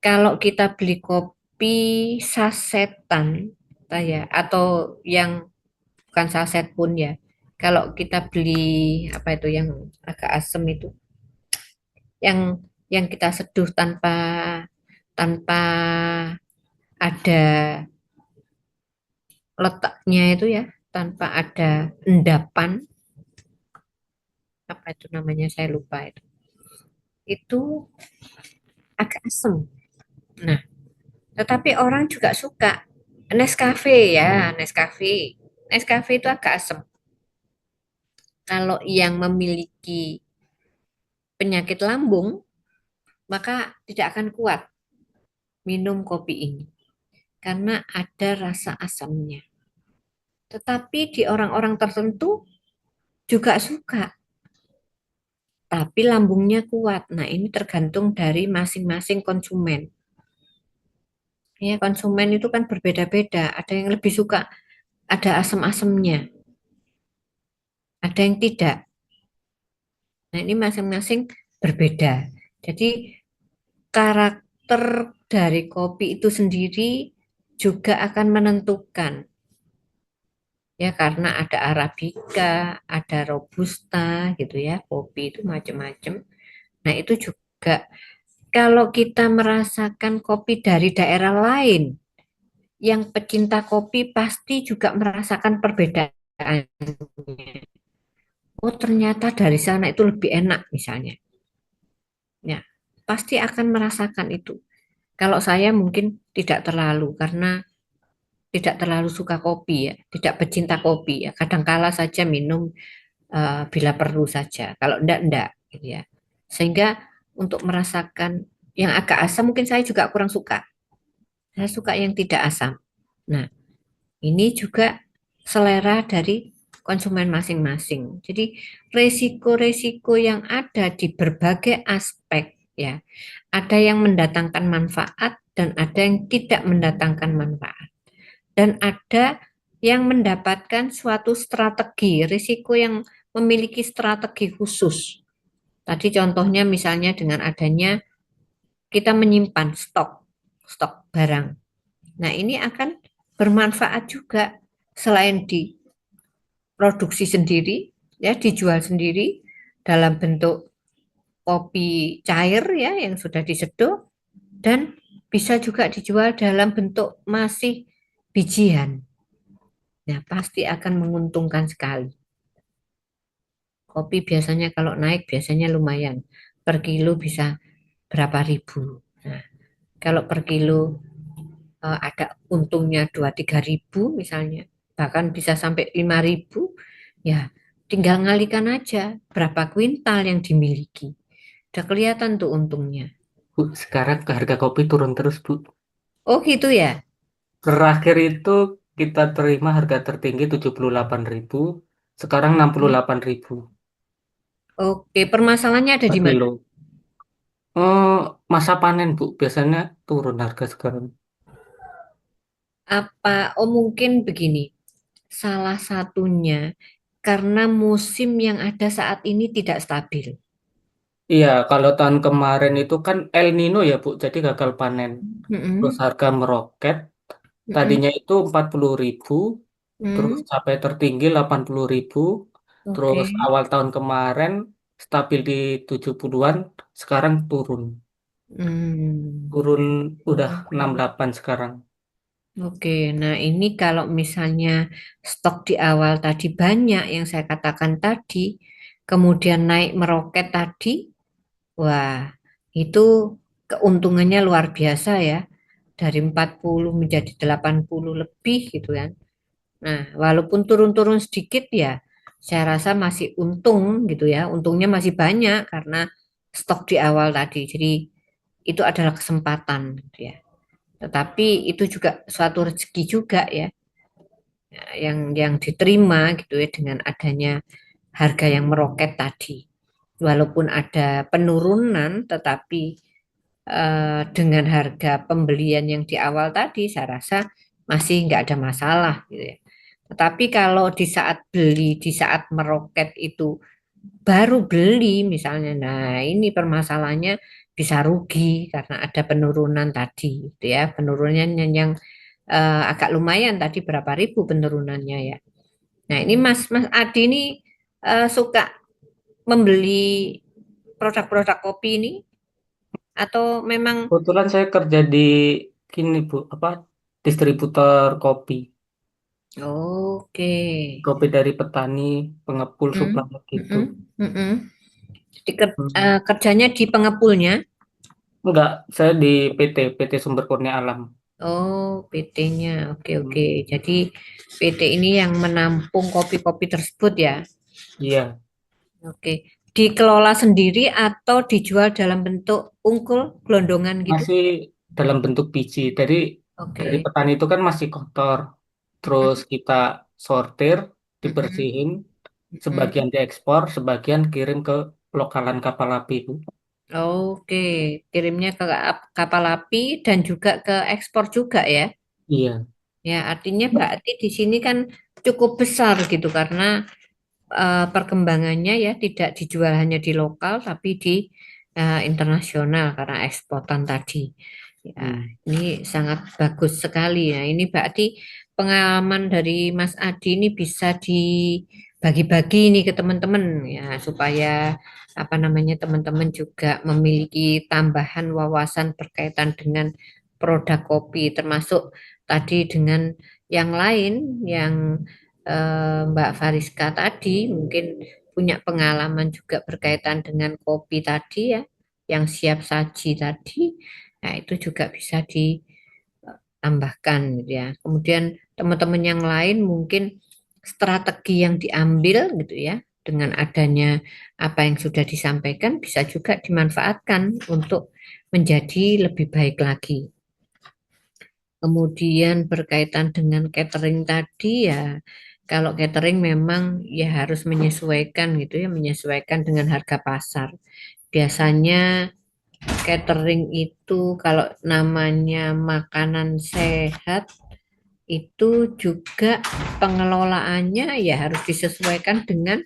Kalau kita beli kopi sasetan, ya, atau yang bukan saset pun ya. Kalau kita beli apa itu yang agak asam itu, yang kita seduh tanpa tanpa ada letaknya itu ya, tanpa ada endapan, apa itu namanya saya lupa itu. Itu agak asam. Nah, tetapi orang juga suka Nescafe ya, Nescafe. Nescafe itu agak asam. Kalau yang memiliki penyakit lambung, maka tidak akan kuat minum kopi ini karena ada rasa asamnya. Tetapi di orang-orang tertentu juga suka, tapi lambungnya kuat. Nah, ini tergantung dari masing-masing konsumen. Ya, konsumen itu kan berbeda-beda. Ada yang lebih suka ada asam-asamnya, ada yang tidak. Nah, ini masing-masing berbeda. Jadi, karakter dari kopi itu sendiri juga akan menentukan ya karena ada Arabica, ada Robusta gitu ya, kopi itu macam-macam. Nah, itu juga kalau kita merasakan kopi dari daerah lain, yang pecinta kopi pasti juga merasakan perbedaan. Oh, ternyata dari sana itu lebih enak misalnya. Ya, pasti akan merasakan itu. Kalau saya mungkin tidak terlalu karena tidak terlalu suka kopi ya, tidak pecinta kopi ya. Kadangkala saja minum bila perlu saja. Kalau enggak gitu ya. Sehingga untuk merasakan yang agak asam mungkin saya juga kurang suka. Saya suka yang tidak asam. Nah, ini juga selera dari konsumen masing-masing. Jadi resiko-resiko yang ada di berbagai aspek ya. Ada yang mendatangkan manfaat dan ada yang tidak mendatangkan manfaat. Dan ada yang mendapatkan suatu strategi, risiko yang memiliki strategi khusus. Tadi contohnya misalnya dengan adanya kita menyimpan stok barang. Nah, ini akan bermanfaat juga selain diproduksi sendiri, ya dijual sendiri dalam bentuk kopi cair ya yang sudah diseduh dan bisa juga dijual dalam bentuk masih bijian. Nah, pasti akan menguntungkan sekali. Kopi biasanya kalau naik biasanya lumayan. Per kilo bisa berapa ribu. Nah, kalau per kilo ada untungnya 2-3 ribu misalnya, bahkan bisa sampai 5 ribu, ya tinggal ngalikan aja berapa kuintal yang dimiliki. Udah kelihatan tuh untungnya. Bu, sekarang harga kopi turun terus, Bu. Oh gitu ya? Terakhir itu kita terima harga tertinggi 78.000, sekarang 68.000 Oke, permasalahannya ada per di mana? kilo. Oh, masa panen, Bu. Biasanya turun harga sekarang. Oh mungkin begini, salah satunya karena musim yang ada saat ini tidak stabil. Iya, kalau tahun kemarin itu kan El Nino ya, Bu. Jadi gagal panen. Terus Mm-mm, harga meroket. mm-mm, Tadinya itu 40.000, terus mm, sampai tertinggi 80.000. oke. Terus awal tahun kemarin stabil di 70-an, sekarang turun. Hmm, Turun udah oke. 68 sekarang. Oke, nah ini kalau misalnya stok di awal tadi banyak yang saya katakan tadi, kemudian naik meroket tadi, wah itu keuntungannya luar biasa ya, dari 40 menjadi 80 lebih gitu kan. Nah, walaupun turun-turun sedikit ya, saya rasa masih untung gitu ya, untungnya masih banyak karena stok di awal tadi. Jadi itu adalah kesempatan gitu ya. Tetapi itu juga suatu rezeki juga ya, yang diterima gitu ya dengan adanya harga yang meroket tadi. Walaupun ada penurunan, tetapi dengan harga pembelian yang di awal tadi, saya rasa masih nggak ada masalah gitu ya. Tetapi kalau di saat beli, di saat meroket itu baru beli misalnya, nah ini permasalahannya bisa rugi karena ada penurunan tadi, gitu ya, penurunan yang agak lumayan tadi berapa ribu penurunannya ya. Nah ini Mas Adi ini suka membeli produk-produk kopi ini atau memang Kebetulan saya kerja di gini, Bu, apa distributor kopi. oke. Kopi dari petani, pengepul, Hmm, supplier gitu. mm-mm, mm-mm. Jadi Hmm. kerjanya di pengepulnya. Enggak, saya di PT Sumber Kurnia Alam. Oh, PT-nya. Oke, oke. Hmm. Jadi PT ini yang menampung kopi-kopi tersebut ya. Iya, Oke. Dikelola sendiri atau dijual dalam bentuk ungkul, gelondongan gitu? masih dalam bentuk biji. Dari Oke. petani itu kan masih kotor. Terus Mm-mm, kita sortir, mm-mm, dibersihin, mm-mm. sebagian diekspor, sebagian kirim ke lokalan kapal api, Bu. Oke, kirimnya ke kapal api dan juga ke ekspor juga ya. Iya, Ya, artinya berarti di sini kan cukup besar gitu karena perkembangannya ya tidak dijual hanya di lokal tapi di internasional karena eksporan tadi. Ya, hmm. ini sangat bagus sekali. Nah, ini berarti pengalaman dari Mas Adi ini bisa dibagi-bagi nih ke teman-teman ya, supaya apa namanya teman-teman juga memiliki tambahan wawasan berkaitan dengan produk kopi, termasuk tadi dengan yang lain yang Mbak Fariska tadi mungkin punya pengalaman juga berkaitan dengan kopi tadi ya, yang siap saji tadi. Nah, itu juga bisa ditambahkan gitu ya. Kemudian teman-teman yang lain mungkin strategi yang diambil gitu ya dengan adanya apa yang sudah disampaikan bisa juga dimanfaatkan untuk menjadi lebih baik lagi. Kemudian berkaitan dengan catering tadi ya, kalau catering memang ya harus menyesuaikan gitu ya, menyesuaikan dengan harga pasar. Biasanya catering itu kalau namanya makanan sehat itu juga pengelolaannya ya harus disesuaikan dengan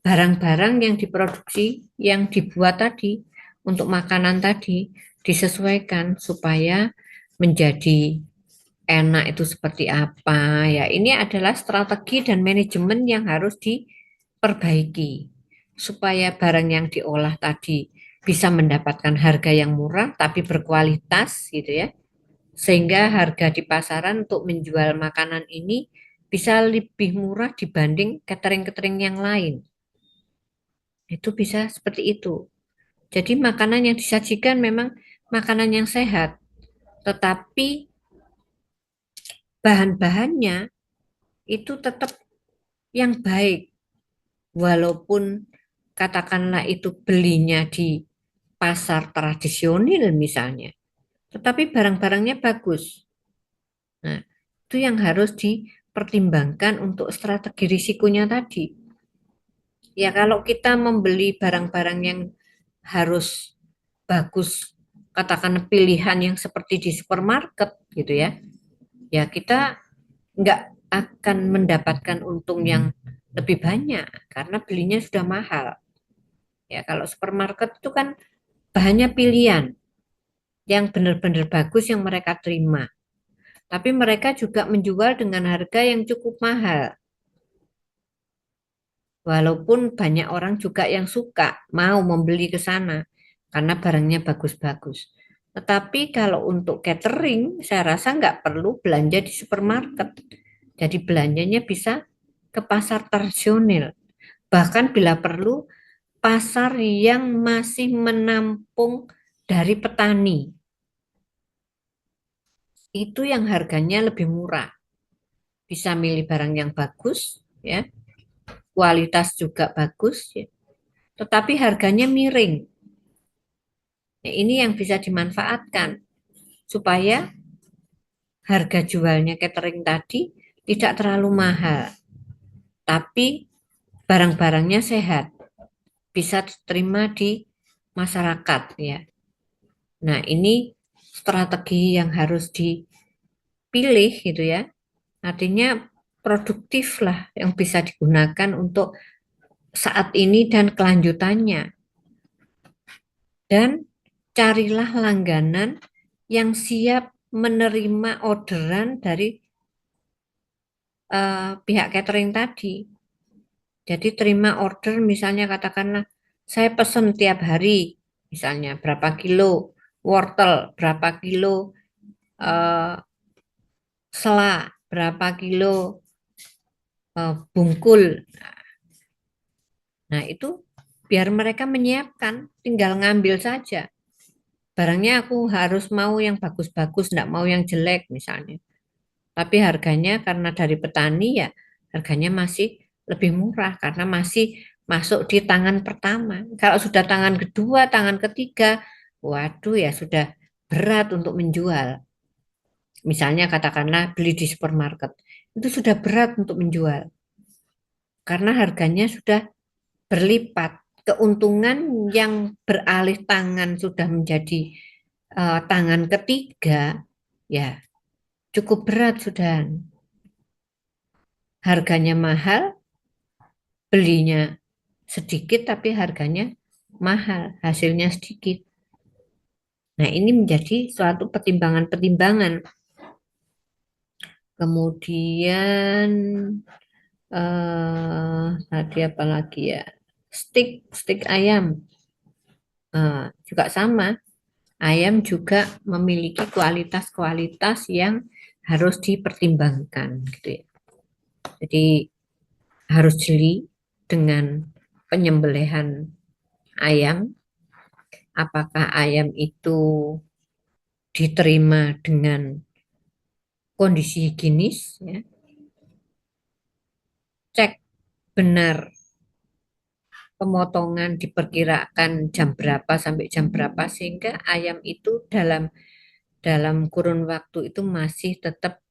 barang-barang yang diproduksi, yang dibuat tadi untuk makanan tadi disesuaikan supaya menjadi enak itu seperti apa ya. Ini adalah strategi dan manajemen yang harus diperbaiki supaya barang yang diolah tadi bisa mendapatkan harga yang murah tapi berkualitas gitu ya. Sehingga harga di pasaran untuk menjual makanan ini bisa lebih murah dibanding catering-catering yang lain. Itu bisa seperti itu. Jadi makanan yang disajikan memang makanan yang sehat, tetapi bahan-bahannya itu tetap yang baik. Walaupun katakanlah itu belinya di pasar tradisional misalnya, tetapi barang-barangnya bagus. Nah, itu yang harus dipertimbangkan untuk strategi risikonya tadi. Ya, kalau kita membeli barang-barang yang harus bagus, katakan pilihan yang seperti di supermarket gitu ya, ya kita nggak akan mendapatkan untung yang lebih banyak karena belinya sudah mahal. Ya, kalau supermarket itu kan bahannya pilihan yang benar-benar bagus yang mereka terima. Tapi mereka juga menjual dengan harga yang cukup mahal. Walaupun banyak orang juga yang suka mau membeli ke sana karena barangnya bagus-bagus. Tetapi kalau untuk catering, saya rasa nggak perlu belanja di supermarket. Jadi belanjanya bisa ke pasar tradisional. Bahkan bila perlu, pasar yang masih menampung dari petani. Itu yang harganya lebih murah. Bisa milih barang yang bagus, ya, kualitas juga bagus, ya, tetapi harganya miring. Nah, ini yang bisa dimanfaatkan supaya harga jualnya catering tadi tidak terlalu mahal, tapi barang-barangnya sehat, bisa diterima di masyarakat ya. Nah, ini strategi yang harus dipilih gitu ya. Artinya produktif lah yang bisa digunakan untuk saat ini dan kelanjutannya. Dan carilah langganan yang siap menerima orderan dari pihak catering tadi. Jadi terima order misalnya katakanlah saya pesen tiap hari misalnya berapa kilo wortel, berapa kilo selak, berapa kilo bungkul. Nah, itu biar mereka menyiapkan, tinggal ngambil saja. Barangnya aku harus mau yang bagus-bagus, enggak mau yang jelek misalnya. Tapi harganya karena dari petani ya harganya masih lebih murah karena masih masuk di tangan pertama. Kalau sudah tangan kedua, tangan ketiga, waduh ya sudah berat untuk menjual. Misalnya katakanlah beli di supermarket, itu sudah berat untuk menjual. Karena harganya sudah berlipat. Keuntungan yang beralih tangan sudah menjadi tangan ketiga, ya cukup berat sudah. Harganya mahal, belinya sedikit tapi harganya mahal, hasilnya sedikit. Nah, ini menjadi suatu pertimbangan-pertimbangan. Kemudian tadi apa lagi ya? Stik ayam. Juga sama. Ayam juga memiliki kualitas-kualitas yang harus dipertimbangkan gitu ya. Jadi harus jeli dengan penyembelihan ayam. Apakah ayam itu diterima dengan kondisi higienis, ya. Cek benar pemotongan diperkirakan jam berapa sampai jam berapa sehingga ayam itu dalam kurun waktu itu masih tetap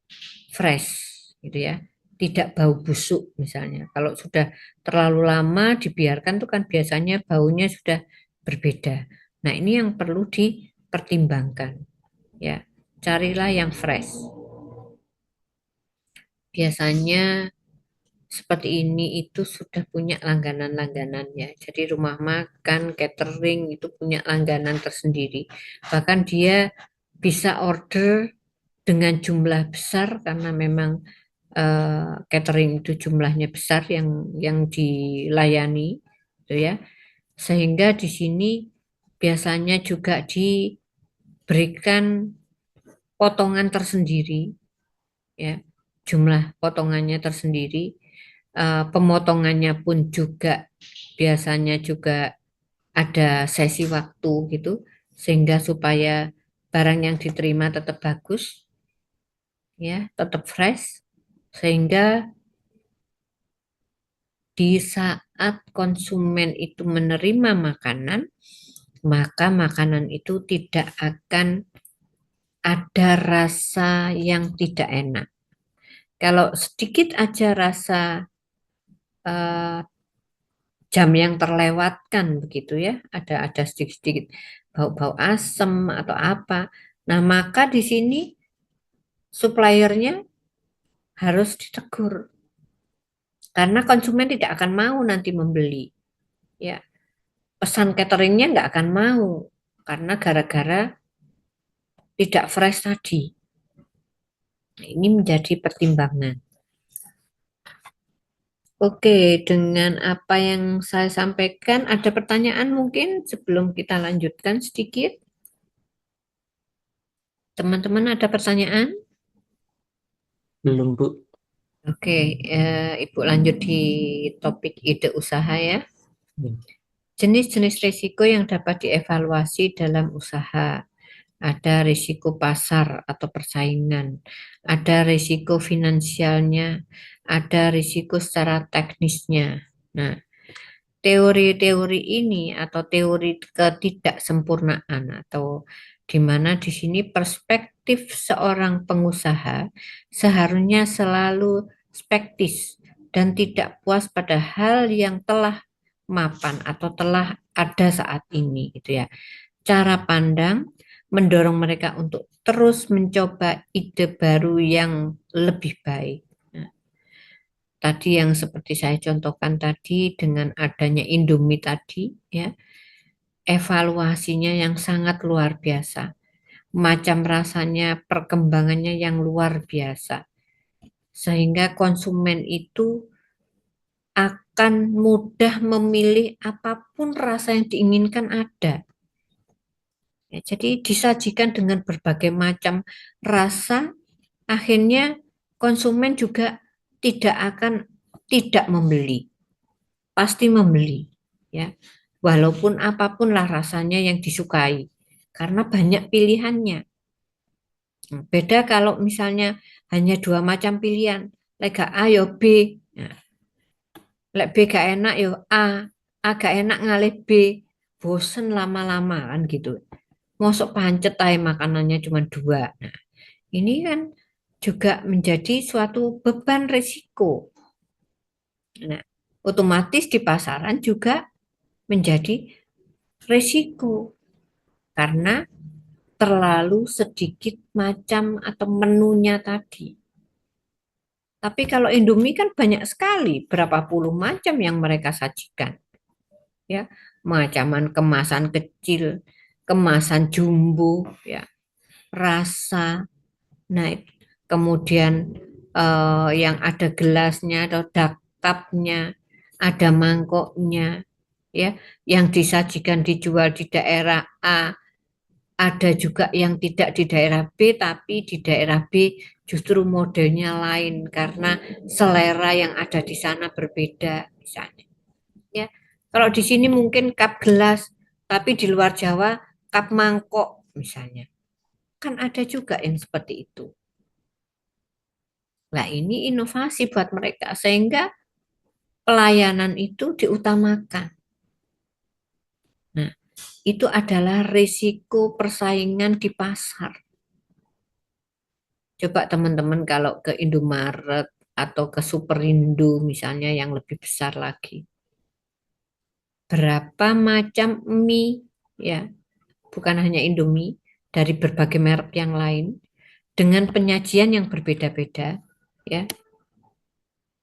fresh gitu ya, tidak bau busuk misalnya. Kalau sudah terlalu lama dibiarkan tuh kan biasanya baunya sudah berbeda. Nah, ini yang perlu dipertimbangkan ya. Carilah yang fresh. Biasanya seperti ini itu sudah punya langganan-langganannya. Jadi rumah makan, catering itu punya langganan tersendiri. Bahkan dia bisa order dengan jumlah besar karena memang catering itu jumlahnya besar yang dilayani, gitu ya. Sehingga di sini biasanya juga diberikan potongan tersendiri, ya, jumlah potongannya tersendiri. Pemotongannya pun juga biasanya juga ada sesi waktu gitu, sehingga supaya barang yang diterima tetap bagus, ya, tetap fresh, sehingga di saat konsumen itu menerima makanan, maka makanan itu tidak akan ada rasa yang tidak enak. Kalau sedikit aja rasa jam yang terlewatkan begitu ya, ada sedikit-sedikit bau-bau asam atau apa. Nah, maka di sini suppliernya harus ditegur karena konsumen tidak akan mau nanti membeli. Ya, pesan cateringnya nggak akan mau karena gara-gara tidak fresh tadi. Nah, ini menjadi pertimbangan. Oke, dengan apa yang saya sampaikan, ada pertanyaan mungkin sebelum kita lanjutkan sedikit? Teman-teman ada pertanyaan? Belum, Bu. Oke, Ibu lanjut di topik ide usaha ya. Hmm. Jenis-jenis risiko yang dapat dievaluasi dalam usaha. Ada risiko pasar atau persaingan, ada risiko finansialnya, ada risiko secara teknisnya. Nah, teori-teori ini atau teori ketidaksempurnaan atau di mana di sini perspektif seorang pengusaha seharusnya selalu skeptis dan tidak puas pada hal yang telah mapan atau telah ada saat ini gitu ya. Cara pandang mendorong mereka untuk terus mencoba ide baru yang lebih baik. Nah, tadi yang seperti saya contohkan tadi dengan adanya Indomie tadi, ya, evaluasinya yang sangat luar biasa, macam rasanya, perkembangannya yang luar biasa, sehingga konsumen itu akan mudah memilih apapun rasa yang diinginkan ada. Ya, jadi disajikan dengan berbagai macam rasa, akhirnya konsumen juga tidak membeli, pasti membeli, ya, walaupun apapun lah rasanya yang disukai, karena banyak pilihannya. Beda kalau misalnya hanya dua macam pilihan, lek gak A yo B, nah, lek B gak enak yo A gak enak ngalih B, bosen lama-lama kan gitu. Mosok pancet aja makanannya cuma dua. Nah, ini kan juga menjadi suatu beban risiko. Nah, otomatis di pasaran juga menjadi risiko karena terlalu sedikit macam atau menunya tadi. Tapi kalau Indomie kan banyak sekali, berapa puluh macam yang mereka sajikan. Ya, macaman kemasan kecil, kemasan jumbo, ya, rasa. Nah, kemudian yang ada gelasnya atau cupnya, ada mangkoknya, ya, yang disajikan dijual di daerah A, ada juga yang tidak di daerah B, tapi di daerah B justru modelnya lain karena selera yang ada di sana berbeda, misalnya. Ya, kalau di sini mungkin cup gelas, tapi di luar Jawa cup mangkok, misalnya. Kan ada juga yang seperti itu. Nah, ini inovasi buat mereka sehingga pelayanan itu diutamakan. Nah, itu adalah risiko persaingan di pasar. Coba teman-teman kalau ke Indomaret atau ke Superindo misalnya yang lebih besar lagi. Berapa macam mie, ya, bukan hanya Indomie, dari berbagai merek yang lain dengan penyajian yang berbeda-beda, ya.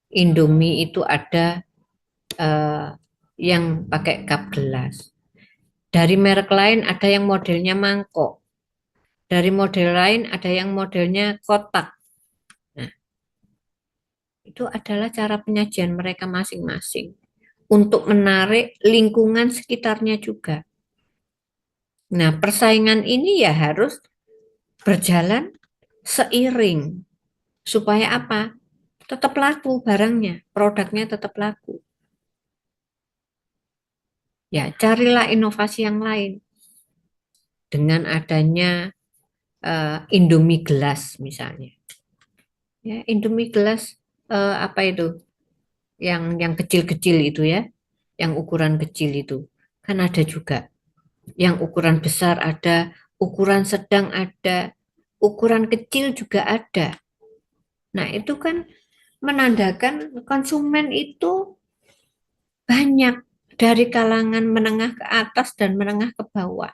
Indomie itu ada yang pakai cup gelas. Dari merek lain ada yang modelnya mangkok. Dari model lain ada yang modelnya kotak. Nah, itu adalah cara penyajian mereka masing-masing untuk menarik lingkungan sekitarnya juga. Nah, persaingan ini ya harus berjalan seiring supaya apa? Tetap laku barangnya, produknya tetap laku. Ya, carilah inovasi yang lain. Dengan adanya Indomie gelas misalnya. Ya, Indomie gelas apa itu? Yang kecil-kecil itu ya, yang ukuran kecil itu. Kan ada juga. Yang ukuran besar ada, ukuran sedang ada, ukuran kecil juga ada. Nah, itu kan menandakan konsumen itu banyak dari kalangan menengah ke atas dan menengah ke bawah.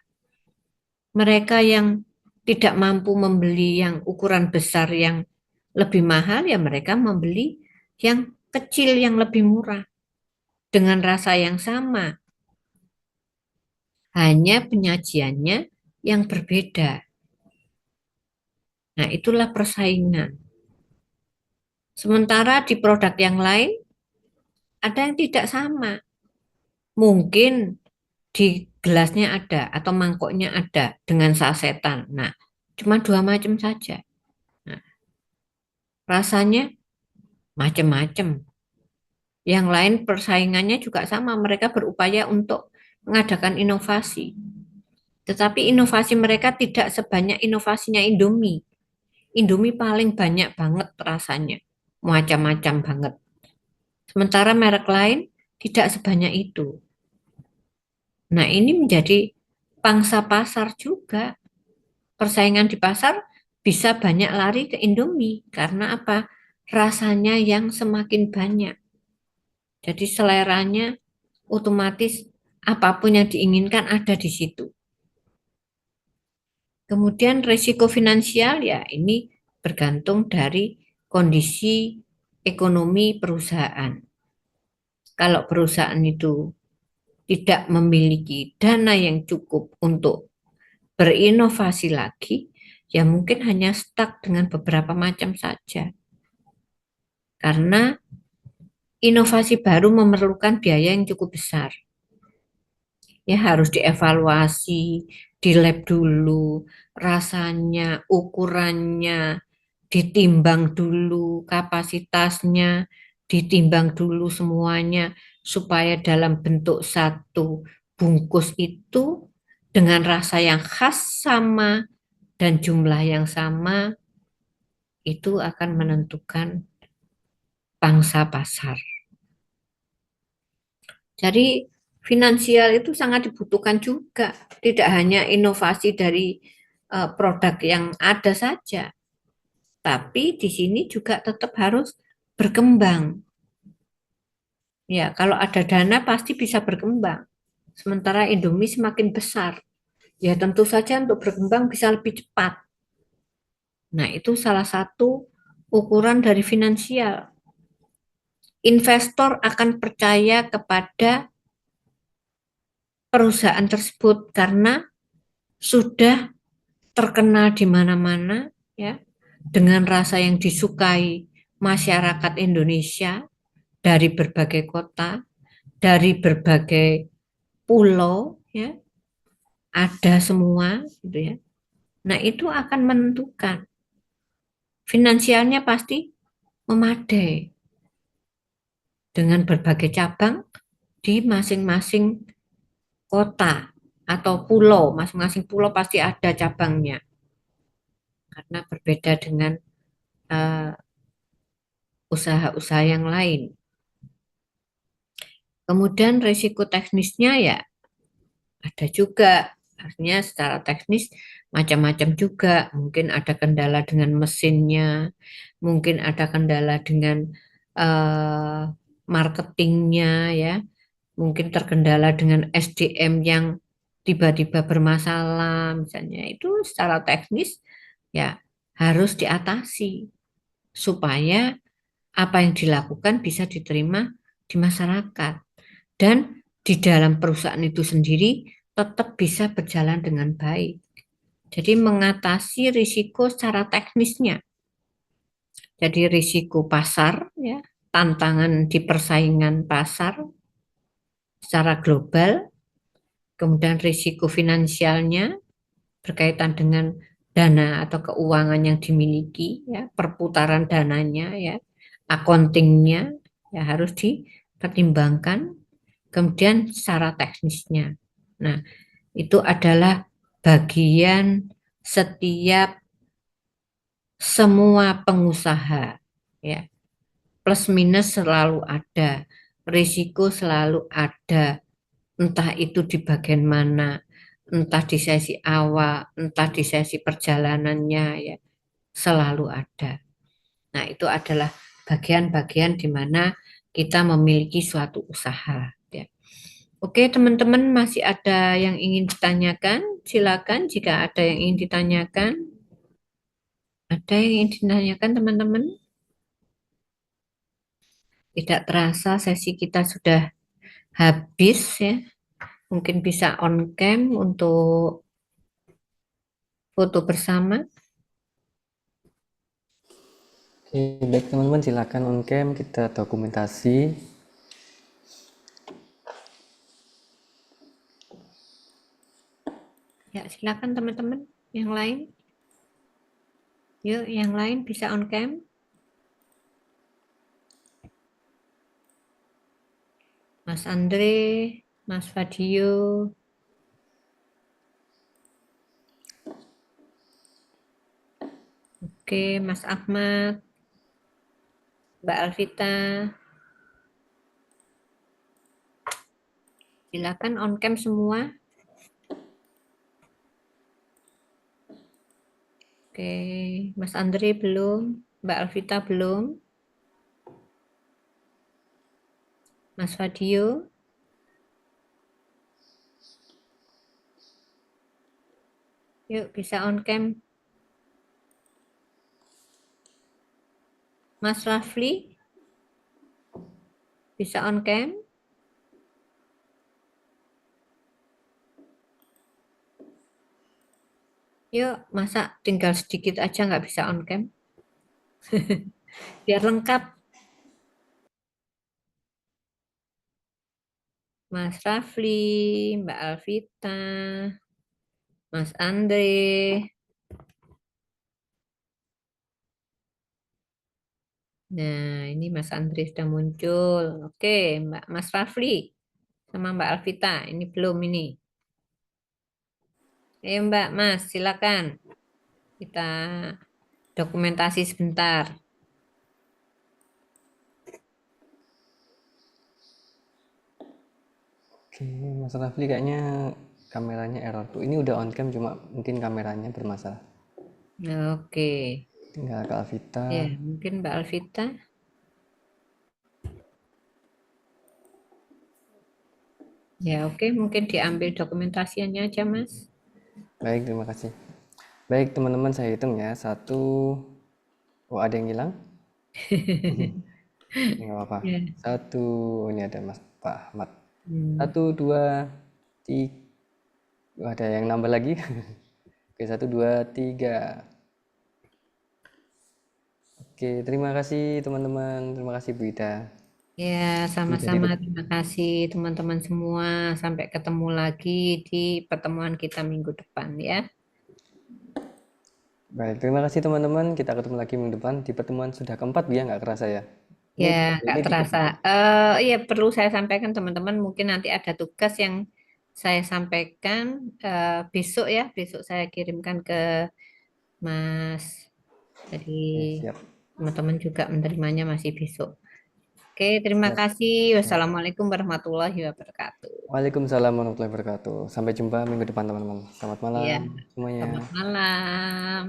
Mereka yang tidak mampu membeli yang ukuran besar yang lebih mahal, ya mereka membeli yang kecil yang lebih murah dengan rasa yang sama. Hanya penyajiannya yang berbeda. Nah, itulah persaingan. Sementara di produk yang lain ada yang tidak sama. Mungkin di gelasnya ada atau mangkoknya ada dengan sasetan. Nah, cuma 2 macam saja. Nah, rasanya macam-macam. Yang lain persaingannya juga sama. Mereka berupaya untuk mengadakan inovasi. Tetapi inovasi mereka tidak sebanyak inovasinya Indomie. Indomie paling banyak banget rasanya. Macam-macam banget. Sementara merek lain tidak sebanyak itu. Nah, ini menjadi pangsa pasar juga. Persaingan di pasar bisa banyak lari ke Indomie. Karena apa? Rasanya yang semakin banyak. Jadi seleranya otomatis apapun yang diinginkan ada di situ. Kemudian risiko finansial ya ini bergantung dari kondisi ekonomi perusahaan. Kalau perusahaan itu tidak memiliki dana yang cukup untuk berinovasi lagi, ya mungkin hanya stuck dengan beberapa macam saja. Karena inovasi baru memerlukan biaya yang cukup besar. Ya harus dievaluasi, di lab dulu, rasanya, ukurannya, ditimbang dulu kapasitasnya, ditimbang dulu semuanya supaya dalam bentuk satu bungkus itu dengan rasa yang khas sama dan jumlah yang sama itu akan menentukan pangsa pasar. Jadi finansial itu sangat dibutuhkan juga, tidak hanya inovasi dari produk yang ada saja, tapi di sini juga tetap harus berkembang. Ya, kalau ada dana pasti bisa berkembang. Sementara Indomie semakin besar, ya tentu saja untuk berkembang bisa lebih cepat. Nah, itu salah satu ukuran dari finansial. Investor akan percaya kepada perusahaan tersebut karena sudah terkenal di mana-mana, ya, dengan rasa yang disukai masyarakat Indonesia dari berbagai kota, dari berbagai pulau, ya, ada semua, gitu ya. Nah, itu akan menentukan. Finansialnya pasti memadai dengan berbagai cabang di masing-masing kota atau pulau. Masing-masing pulau pasti ada cabangnya karena berbeda dengan usaha-usaha yang lain. Kemudian risiko teknisnya ya ada juga. Artinya secara teknis macam-macam juga. Mungkin ada kendala dengan mesinnya, mungkin ada kendala dengan marketingnya ya, mungkin terkendala dengan SDM yang tiba-tiba bermasalah misalnya. Itu secara teknis ya harus diatasi supaya apa yang dilakukan bisa diterima di masyarakat dan di dalam perusahaan itu sendiri tetap bisa berjalan dengan baik. Jadi mengatasi risiko secara teknisnya. Jadi risiko pasar, ya, tantangan di persaingan pasar secara global, kemudian risiko finansialnya berkaitan dengan dana atau keuangan yang dimiliki, ya, perputaran dananya, ya, accountingnya, ya harus dipertimbangkan. Kemudian secara teknisnya. Nah, itu adalah bagian setiap semua pengusaha, ya. Plus minus selalu ada, risiko selalu ada, entah itu di bagian mana, entah di sesi awal, entah di sesi perjalanannya, ya, selalu ada. Nah, itu adalah bagian-bagian di mana kita memiliki suatu usaha, ya. Oke, teman-teman masih ada yang ingin ditanyakan? Silakan jika ada yang ingin ditanyakan. Ada yang ingin ditanyakan, teman-teman? Tidak terasa sesi kita sudah habis ya. Mungkin bisa on cam untuk foto bersama. Oke, baik teman-teman, silakan on cam kita dokumentasi. Ya, silakan teman-teman yang lain. Yuk, yang lain bisa on cam. Mas Andre, Mas Fadio. Oke, Mas Ahmad, Mbak Alvita. Silakan on cam semua. Oke, Mas Andre belum, Mbak Alvita belum. Mas Fadio. Yuk, bisa on cam. Mas Rafli. Bisa on cam. Yuk, masa tinggal sedikit aja nggak bisa on cam? Biar lengkap. Mas Rafli, Mbak Alvita, Mas Andre. Nah, ini Mas Andre sudah muncul. Oke, Mas Rafli sama Mbak Alvita. Ini belum ini. Ayo Mbak, Mas, silakan. Kita dokumentasi sebentar. Oke, Mas Rafli kayaknya kameranya error tuh. Ini udah on cam cuma mungkin kameranya bermasalah. Oke. Tinggal Kak Alvita. Ya, mungkin Mbak Alvita. Ya, oke, mungkin diambil dokumentasinya aja, Mas. Baik, terima kasih. Baik, teman-teman, saya hitung ya. 1. Oh, ada yang hilang? Nggak apa-apa. Ya. 1. Ini ada Mas Pak Ahmad. Hmm. 1, 2, 3. Ada yang nambah lagi? Oke, 1, 2, 3. Oke, terima kasih teman-teman. Terima kasih Bu Ida. Ya, Jadi sama-sama. Terima kasih teman-teman semua. Sampai ketemu lagi di pertemuan kita minggu depan ya. baik, terima kasih teman-teman. Kita ketemu lagi minggu depan di pertemuan sudah keempat Bu ya, nggak kerasa ya. Ya, Ini nggak terasa. Iya, perlu saya sampaikan teman-teman. Mungkin nanti ada tugas yang saya sampaikan besok ya. Besok saya kirimkan ke Mas. Jadi siap. teman-teman juga menerimanya masih besok. Oke, terima Siap. kasih. Wassalamualaikum warahmatullahi wabarakatuh. Waalaikumsalam warahmatullahi wabarakatuh. Sampai jumpa minggu depan teman-teman. Selamat Ya, malam semuanya. selamat malam.